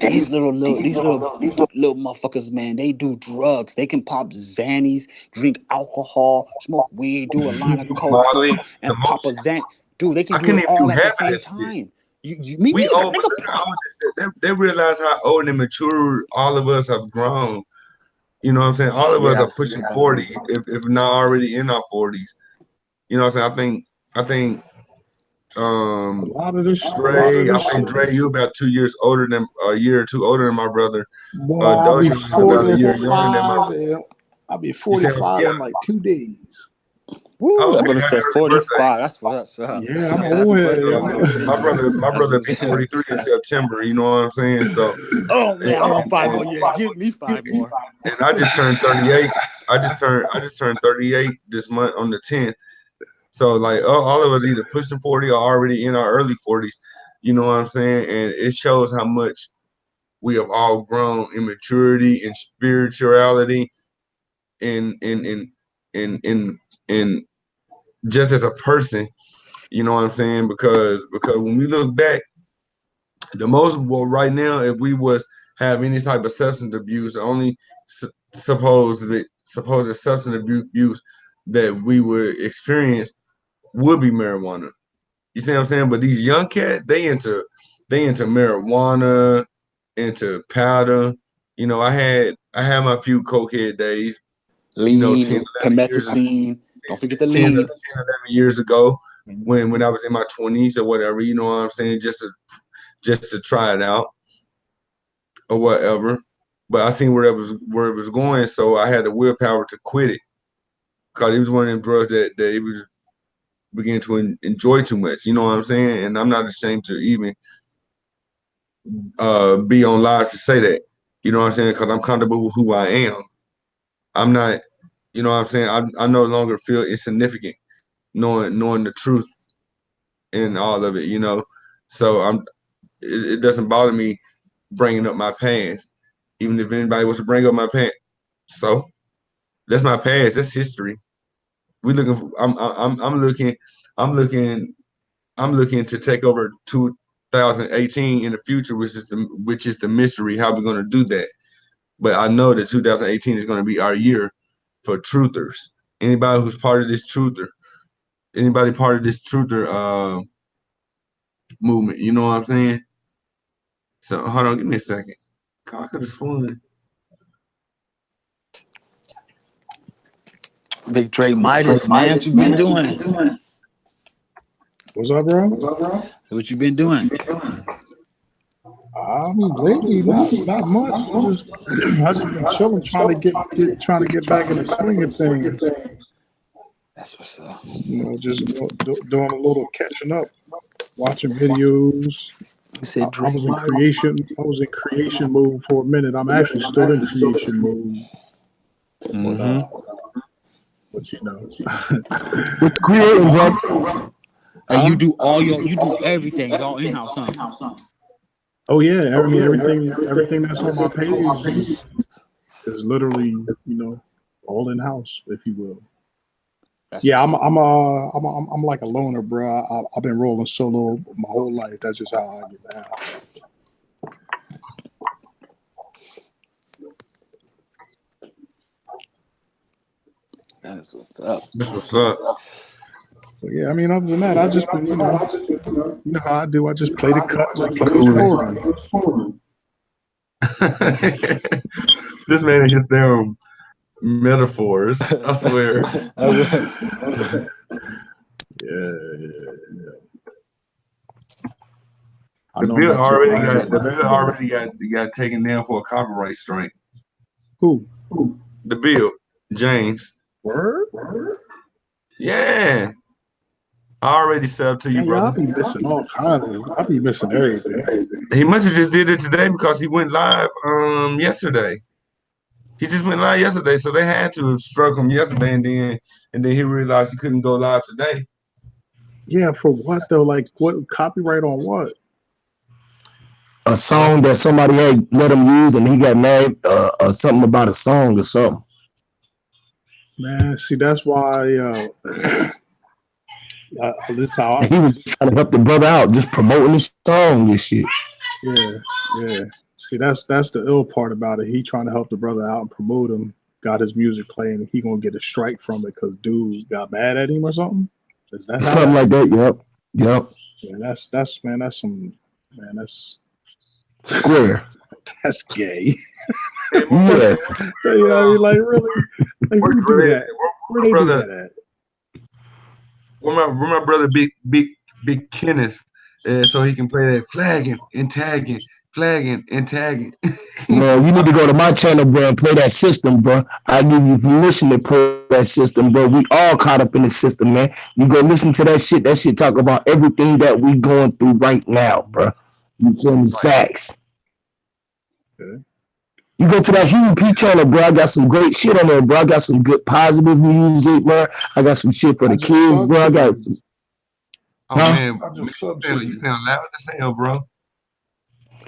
these little motherfuckers, man, they do drugs. They can pop Xannies, drink alcohol, smoke weed, do a line of coke, Molly, and pop a Xan. Dude, they can I do couldn't it even do all at the half of same that shit. time. Me We neither, old, nigga. they realize how old and mature all of us have grown. You know what I'm saying? All of us are Yes. pushing 40, if not already in our 40s. You know what I'm saying? I think A lot of this I think shit. Dre, you about 2 years older than a year or two older than my brother. Boy, I'll be Doja was about a year younger than my. 45. I'll be You said, 45 yeah. in like 2 days. Woo, that Okay, brother happy said early birthday. 45. That's what's up. Yeah, I'm That's old happy head. birthday, My That's brother what's be up. 43 in September. You know what I'm saying? So, Oh man, I want 5 more and, years. Give me 5 more. and I just turned 38. I just turned 38 this month on the 10th. So like all of us either pushing 40 or already in our early 40s. You know what I'm saying? And it shows how much we have all grown in maturity and spirituality in just as a person. You know what I'm saying? Because when we look back, the most right now, if we was have any type of substance abuse, the only supposed substance abuse that we would experience would be marijuana. You see what I'm saying? But these young cats, they into marijuana, into powder. You know, I had my few cokehead days. You know, Lean, promethazine. Don't forget the 10, lean. 11 years ago, when I was in my 20s or whatever. You know what I'm saying? Just to try it out or whatever. But I seen where it was going, so I had the willpower to quit it because it was one of them drugs that it was beginning to enjoy too much. You know what I'm saying? And I'm not ashamed to even be on live to say that. You know what I'm saying? Because I'm comfortable with who I am. I'm not. You know what I'm saying? I no longer feel insignificant knowing the truth and all of it. You know, so it doesn't bother me bringing up my past, even if anybody wants to bring up my past. So that's my past. That's history. We looking. I'm looking. I'm looking. I'm looking to take over 2018 in the future, which is the mystery. How we're going to do that? But I know that 2018 is going to be our year for truthers. Anybody who's part of this truther, movement. You know what I'm saying? So hold on, give me a second. I could have sworn. Big Dre Midas, man. What you been doing? What's up, bro? What you been doing? Lately, not much. I just been chilling, trying to get back in the swing of things. That's what's up. You know, just doing a little catching up, watching videos. You said I was in creation. I was in creation mode for a minute. I'm actually still in creation mode. But you know, What you creating, bro? And you do everything. It's all in-house, huh? Oh yeah, I mean everything that's on my page is literally, all in house, if you will. Yeah, I'm like a loner, bro. I've been rolling solo my whole life. That's just how I get down. That's what's up. That's what's up. But yeah, I mean, other than that, I just been, you know how I do. I just play the cut like it goes forward. This man is just damn metaphors. I swear. Yeah. I The know bill that's already got taken down for a copyright strike. Who? The bill, James. Word? Yeah. I already subbed to you, brother. I'll be missing all kinds of. I'll be missing everything. He must have just did it today because he went live yesterday. He just went live yesterday, so they had to have struck him yesterday, and then he realized he couldn't go live today. Yeah, for what though? Like what copyright on what? A song that somebody had let him use, and he got mad. Something about a song or something. Man, see, that's why. This how he was trying to help the brother out, just promoting his song and shit. Yeah. See, that's the ill part about it. He trying to help the brother out and promote him. Got his music playing. He gonna get a strike from it because dude got mad at him or something. Is that something like that? Yep. Yeah, that's square. That's gay. Yeah. Like really, like who do that? Where they do that at? Where my brother big Kenneth, so he can play that flagging and tagging. Man, you need to go to my channel, bro, and play that system, bro. I give you permission to play that system, bro. We all caught up in the system, man. You go listen to that shit. That shit talk about everything that we going through right now, bro. You feel me? Facts. Okay. You go to that Huey P channel, bro. I got some great shit on there, bro. I got some good positive music, bro. I got some shit for the kids, bro. I got. Man, you sound loud as hell, bro.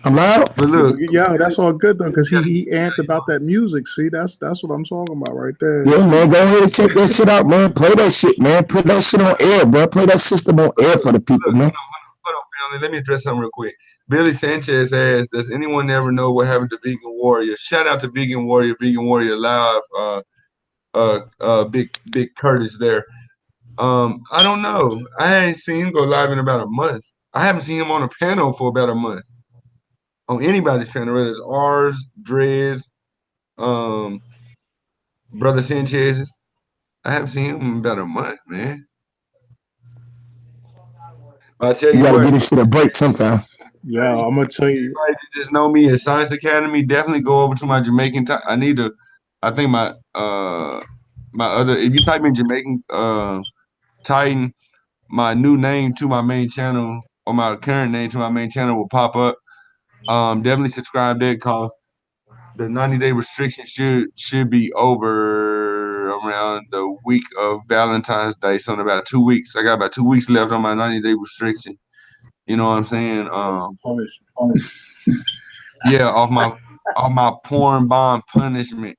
I'm loud. But look, yeah, that's all good though, because he amped about that music. See, that's what I'm talking about right there. Yeah, man, go ahead and check that shit out, man. Play that shit, man. Put that shit on air, bro. Play that system on air for the people, man. Hold on, family. Let me address something real quick. Billy Sanchez asks, does anyone ever know what happened to Vegan Warrior? Shout out to Vegan Warrior Live, Big Curtis there. I don't know. I ain't seen him go live in about a month. I haven't seen him on a panel for about a month. On anybody's panel, whether it's ours, Dreads, Brother Sanchez's. I haven't seen him in about a month, man. I tell you gotta get this shit a break sometime. Yeah, I'm gonna tell you. Everybody just know me as Science Academy. Definitely go over to my Jamaican. I think my other. If you type in Jamaican Titan, my new name to my main channel or my current name to my main channel will pop up. Definitely subscribe there because the 90-day restriction should be over around the week of Valentine's Day. So in about 2 weeks, I got about 2 weeks left on my 90-day restriction. You know what I'm saying? Yeah, off my porn bond punishment.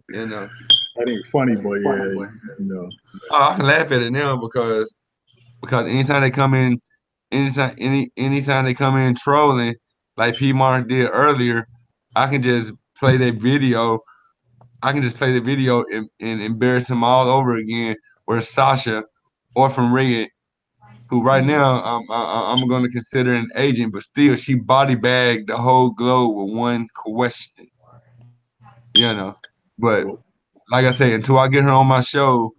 You know. That ain't funny, boy. Yeah, you know. I can laugh at it now because anytime they come in, anytime they come in trolling, like P Mark did earlier, I can just play that video. I can just play the video and embarrass him all over again. Where Sasha, Orphan Red, who right now I'm going to consider an agent, but still she body bagged the whole globe with one question. You know, but like I say, until I get her on my show,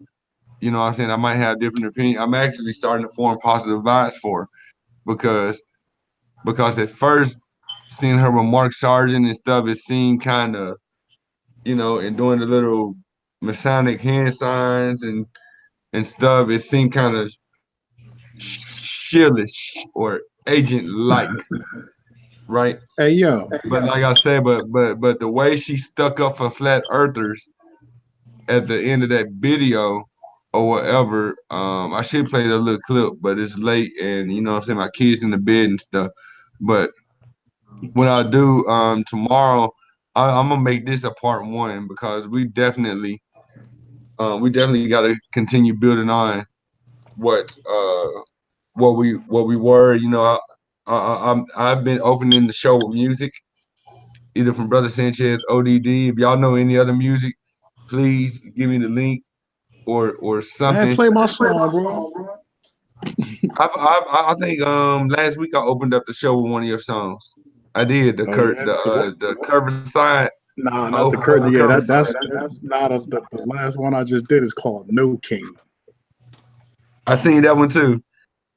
you know what I'm saying, I might have different opinion. I'm actually starting to form positive vibes for her because at first seeing her with Mark Sargent and stuff, it seemed kind of, you know, and doing the little Masonic hand signs and stuff, it seemed kind of shillish or agent-like, right? Hey, yo. But like I said, but the way she stuck up for flat earthers at the end of that video, or whatever. I should play the little clip, but it's late, and you know what I'm saying, my kids in the bed and stuff. But what I'll do tomorrow, I'm gonna make this a part one because we definitely got to continue building on what we were. You know, I've been opening the show with music, either from Brother Sanchez, ODD. If y'all know any other music, please give me the link or Man, something. play my song, bro. I think last week I opened up the show with one of your songs. I did Oh yeah, the cover side. nah, I not the opened up curtain. the Yeah, cover that's side. not the last one I just did is called No King. I seen that one too.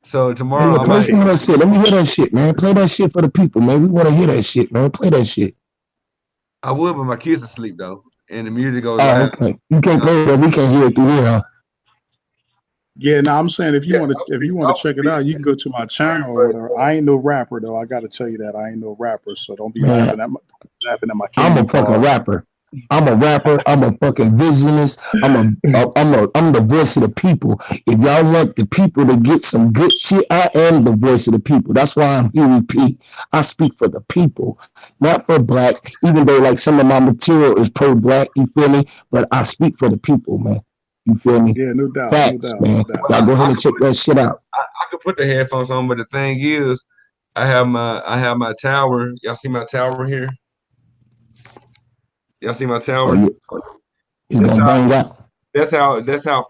So Oh, tomorrow yeah, I play might. some of that shit. Let me hear that shit, man. Play that shit for the people, man. We want to hear that shit, man. Play that shit. I would, but my kids are asleep though, and the music goes Oh, loud. okay. You can't You know? play it, but we can hear it through here, huh? Yeah, no, I'm saying Yeah, if you want to check it out, you can go to my channel or whatever. I ain't no rapper though. I got to tell you that I ain't no rapper, so don't be Man, laughing at my I'm candy a fucking bar. rapper. I'm a rapper. I'm a fucking visionist. I'm the voice of the people. If y'all want the people to get some good shit, I am the voice of the people. That's why I'm here. Repeat. I speak for the people, not for blacks. Even though like some of my material is pro-black, you feel me? But I speak for the people, man. You feel me? Yeah, no doubt, no Facts, doubt, no man. doubt. Well, Y'all go ahead I and could check that shit out. I could put the headphones on, but the thing is, I have my tower. Y'all see my tower here? Y'all see my Oh tower? yeah, it's That's gonna how bang out.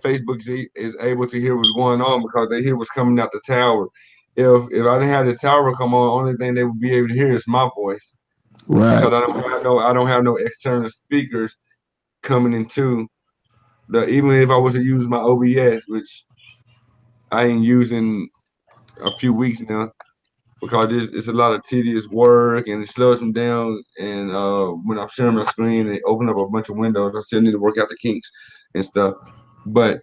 Facebook is able to hear what's going on because they hear what's coming out the tower. If I didn't have the tower come on, only thing they would be able to hear is my voice Right. because I don't have no external speakers coming into the. Even if I was to use my OBS, which I ain't using a few weeks now because it's a lot of tedious work and it slows me down. And when I'm sharing my screen and open up a bunch of windows, I still need to work out the kinks and stuff. But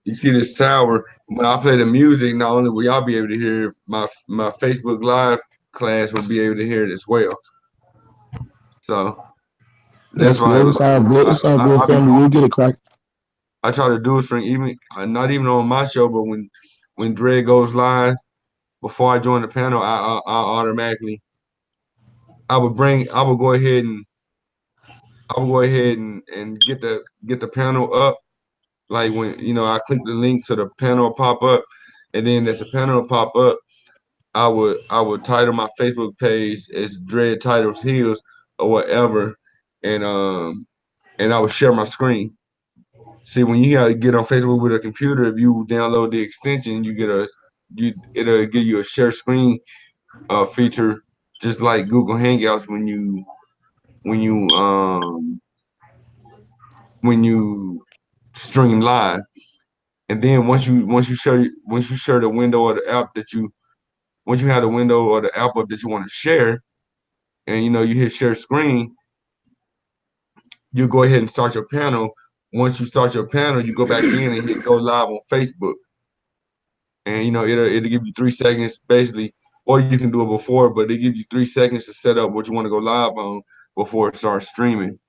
you see this tower. When I play the music, not only will y'all be able to hear it, my Facebook Live class will be able to hear it as well. So that's That's why good. It's all good. It's all good, I be family. doing. We'll get it cracked. I try to do it for even not even on my show, but when Dre goes live before I join the panel, I automatically I would go ahead and get the panel up. Like when you know I click the link to the panel pop up, and then as the panel pop up, I would title my Facebook page as Dread Titles Heels or whatever, and I would share my screen. See, when you gotta get on Facebook with a computer, if you download the extension, it'll give you a share screen feature, just like Google Hangouts when you um when you stream live. And then once you share the window or the app that you once you have the window or the app up that you want to share, and you know you hit share screen, you go ahead and start your panel. Once you start your panel, you go back in and hit go live on Facebook, and you know it'll give you 3 seconds basically, or you can do it before, but it gives you 3 seconds to set up what you want to go live on before it starts streaming.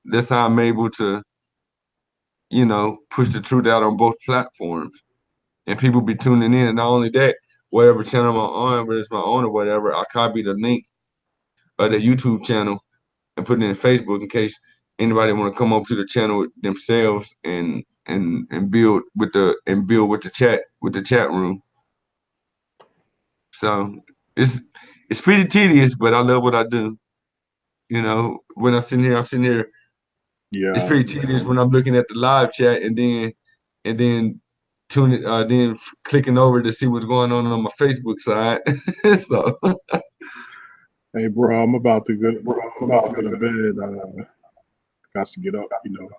That's how I'm able to, you know, push the truth out on both platforms, and people be tuning in. Not only that, whatever channel I'm on, whether it's my own or whatever, I copy the link of the YouTube channel and put it in Facebook in case anybody want to come up to the channel themselves and build with the chat room. So it's pretty tedious, but I love what I do. You know, when I'm sitting here. It's Yeah. pretty tedious when I'm looking at the live chat and then tuning clicking over to see what's going on my Facebook side. So Hey, bro, I'm about to go. I'm about to go to bed. Got to get up. You know,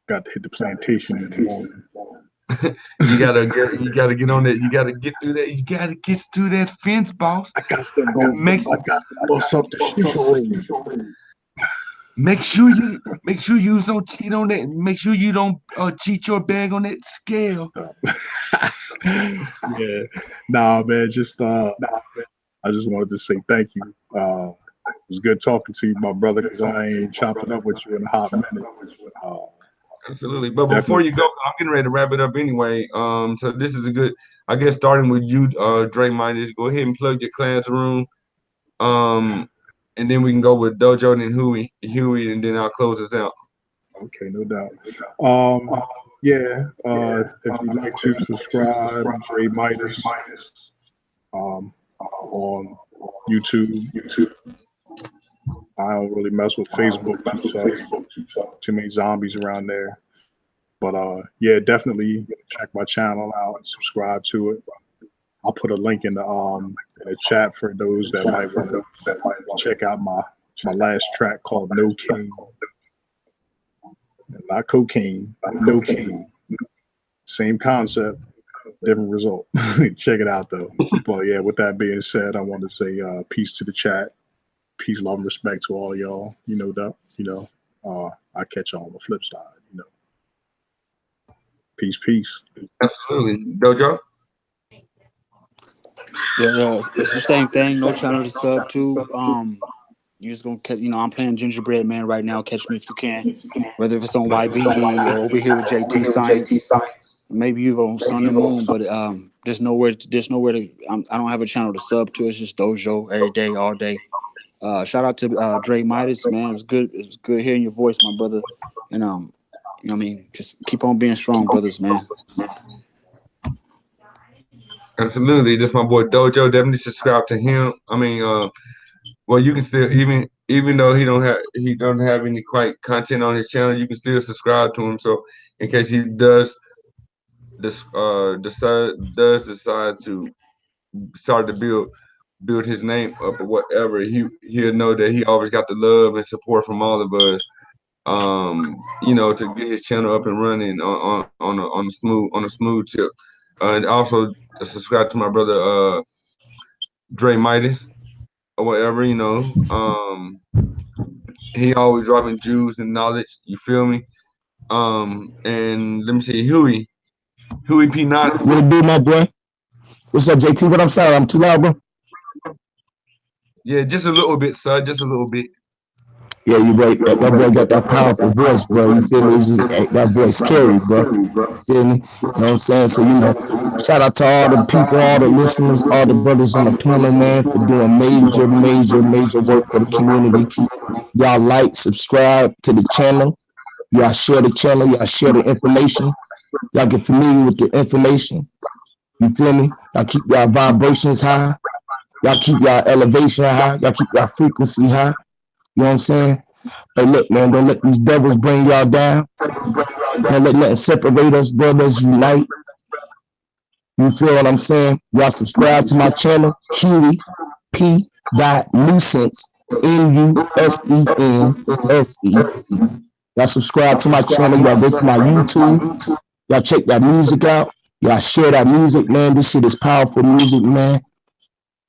got to hit the plantation in the morning. you gotta get on that. You gotta get through that. You gotta get through that fence, boss. I got to go. Make I got to bust up the chivalry. make sure you don't cheat on that. Make sure you don't cheat your bag on that scale. Stuff. Yeah. Nah, man. I just wanted to say thank you. It was good talking to you, my brother, because I ain't chopping up with you in a hot minute. Absolutely. But before you go, I'm getting ready to wrap it up anyway. So this is a good, I guess, starting with you, Dre Midas. Go ahead and plug your classroom. And then we can go with Dojo and then Huey, and then I'll close us out. Okay, no doubt. Yeah, if you'd like to subscribe, Dre Midas, on YouTube. I don't really mess with Facebook too tough. Too many zombies around there. But yeah, definitely check my channel out and subscribe to it. I'll put a link in the chat for those that might want to check out my last track called No King. Not cocaine, no king. Same concept, different result. Check it out though. But yeah, with that being said, I want to say peace to the chat. Peace, love, and respect to all y'all. You know that. I catch y'all on the flip side. Peace, peace. Absolutely, Dojo. Yeah, it's the same thing. No channel to sub to. You just gonna catch. I'm playing Gingerbread Man right now. Catch me if you can. Whether if it's on YBD or over here with JT Science, maybe you on Sun and Moon. But there's nowhere to. I don't have a channel to sub to. It's just Dojo every day, all day. Shout out to Dre Midas, man. It's good hearing your voice, my brother. And just keep on being strong, brothers, man. Absolutely, this is my boy Dojo. Definitely subscribe to him. Well, you can still even though he don't have any quite content on his channel, you can still subscribe to him. So in case he does decide to start to build his name up or whatever, he'll know that he always got the love and support from all of us. To get his channel up and running on a smooth tip. And also subscribe to my brother Dre Midas or whatever. He always dropping jewels and knowledge. You feel me? And let me see, Huey P. Not. What it do, my boy? What's up, JT? What I'm sorry, I'm too loud, bro. Yeah, just a little bit, son. Just a little bit. Yeah, you right. That boy got that powerful voice, bro. You feel me? It's just, that voice scary, bro. You feel me? You know what I'm saying? So, shout out to all the people, all the listeners, all the brothers on the panel, man, for doing major work for the community. Y'all like, subscribe to the channel. Y'all share the channel. Y'all share the information. Y'all get familiar with the information. You feel me? Y'all keep y'all vibrations high. Y'all keep y'all elevation high. Y'all keep y'all frequency high. You know what I'm saying? Hey, look, man, don't let these devils bring y'all down. Don't let nothing separate us, brothers. Unite. You feel what I'm saying? Y'all subscribe to my channel, Huey P. Nuisance, NUSENSE. Y'all subscribe to my channel. Y'all go to my YouTube. Y'all check that music out. Y'all share that music, man. This shit is powerful music, man.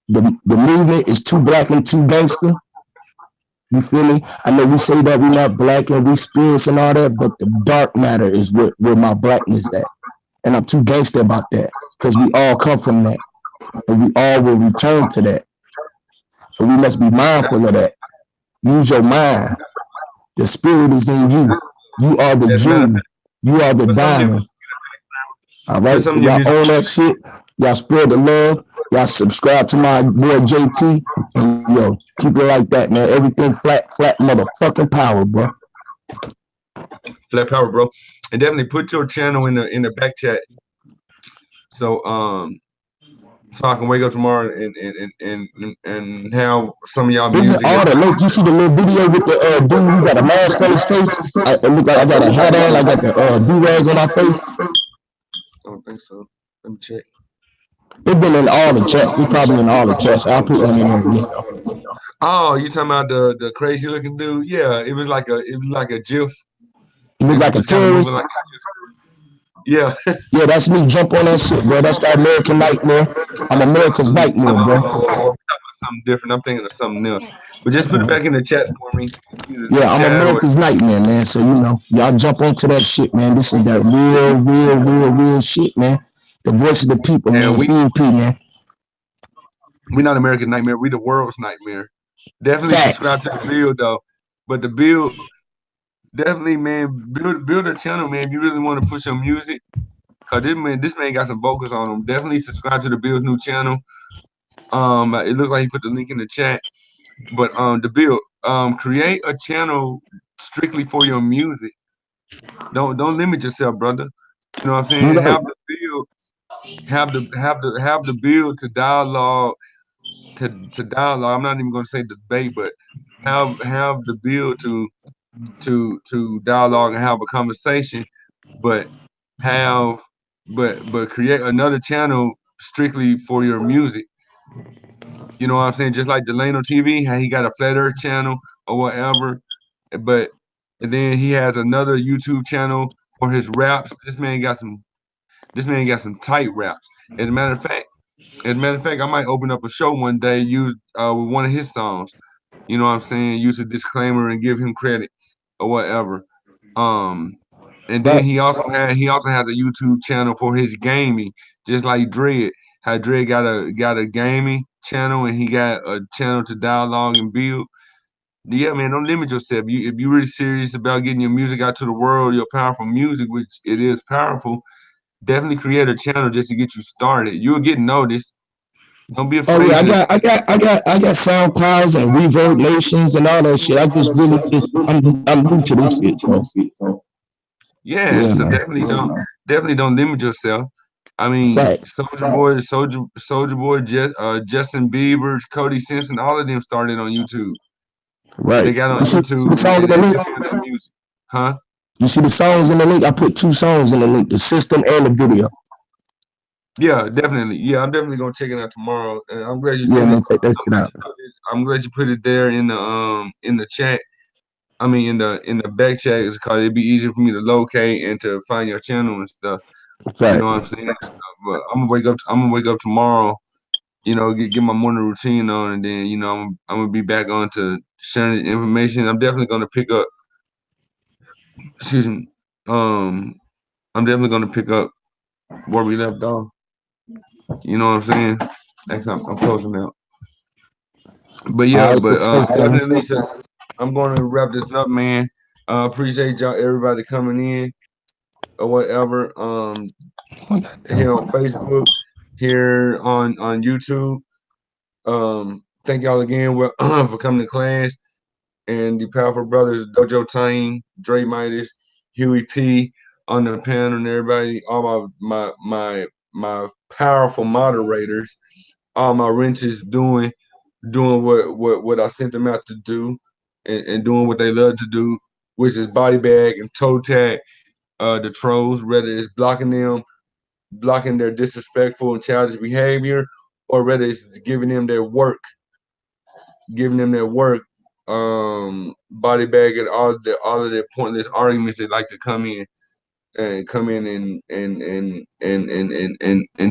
The movement is too black and too gangster. You feel me? I know we say that we're not black and we spirits and all that, but the dark matter is where my blackness at. And I'm too gangster about that because we all come from that. And we all will return to that. So we must be mindful of that. Use your mind. The spirit is in you. You are the jewel. You are the diamond. All right, so y'all own that shit. Y'all spread the love. Y'all subscribe to my boy JT. And yo, keep it like that, man. Everything flat motherfucking power, bro. Flat power, bro. And definitely put your channel in the back chat. So I can wake up tomorrow and have some of y'all music. Look, you see the little video with the dude who got a mask on his face? I look like I got a hat on, I got the do-rag on my face. I don't think so. Let me check. It's been in all the chats. It's probably in all the chats. I'll put one in there. Oh, you talking about the crazy looking dude? Yeah, it was like a GIF. It was like a terrorist. Yeah. Yeah, that's me. Jump on that shit, bro. That's that American Nightmare. I'm America's Nightmare, bro. Something different. I'm thinking of something else. But just put it back in the chat for me. Yeah, I'm America's Nightmare, man. So, y'all jump onto that shit, man. This is that real shit, man. The voice of the people, man. EMP, man. We're not America's Nightmare. We're the world's nightmare. Definitely subscribe to the build, though. But the build, definitely, man, build a channel, man. If you really want to push your music, cause this man got some vocals on him. Definitely subscribe to the Bill's new channel. It looks like he put the link in the chat. But the Bill, create a channel strictly for your music. Don't limit yourself, brother. You know what I'm saying? Right. Have the build, have the build to dialogue to dialogue. I'm not even gonna say debate, but have the build to dialogue and have a conversation, but have but create another channel strictly for your music. You know what I'm saying? Just like Delano TV, how he got a flat earth channel or whatever. But and then he has another YouTube channel for his raps. This man got some tight raps. As a matter of fact, I might open up a show one day, use with one of his songs. You know what I'm saying? Use a disclaimer and give him credit or whatever. Um, and then Right. he also has a YouTube channel for his gaming, just like Dread. How Dread got a gaming channel and he got a channel to dialogue and build. Yeah, man, don't limit yourself. If you're really serious about getting your music out to the world, your powerful music, which it is powerful, definitely create a channel just to get you started. You'll get noticed. Don't be Oh yeah, afraid to. I got SoundClouds and Reverb Nations and all that shit. I just really just I'm new to this shit, so Yeah, yeah, so man. definitely don't limit yourself. I mean, Right, Soldier Boy, Justin Bieber, Cody Simpson, all of them started on YouTube. They right. got on See the YouTube song in and the they link? share their music, huh? You see the songs in the link? I put 2 songs in the link, the system and the video. Yeah, definitely. Yeah, I'm definitely gonna check it out tomorrow. And I'm glad you Yeah, sent it. man, check that shit out. I'm glad you put it there in the chat. I mean in the back chat, because it'd be easier for me to locate and to find your channel and stuff. You Right. know what I'm saying? But I'm gonna wake up tomorrow, you know, get my morning routine on, and then, you know, I'm gonna be back on to sharing the information. I'm definitely gonna pick up, excuse me, um, I'm definitely gonna pick up where we left off. You know what I'm saying? Next time I'm closing out. But All yeah, right, but for sure, fellas. definitely, so I'm gonna wrap this up, man. Appreciate y'all, everybody coming in or whatever. My goddamn Here on phone. Facebook, here on YouTube. Thank y'all again for coming to class. And the powerful brothers, Dojo Time, Dre Midas, Huey P on the panel, and everybody, all my powerful moderators, all my wrenches doing what I sent them out to do, and doing what they love to do, which is body bag and toe tag the trolls, whether it's blocking their disrespectful and childish behavior, or whether it's giving them their work, body bag and all of their pointless arguments. They like to come in and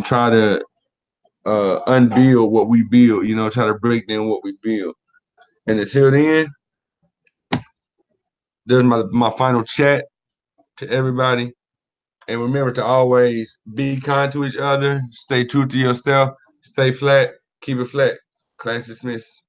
try to unbuild what we build. You know, try to break down what we build. And until then, there's my final chat to everybody. And remember to always be kind to each other, stay true to yourself, stay flat, keep it flat. Class dismissed.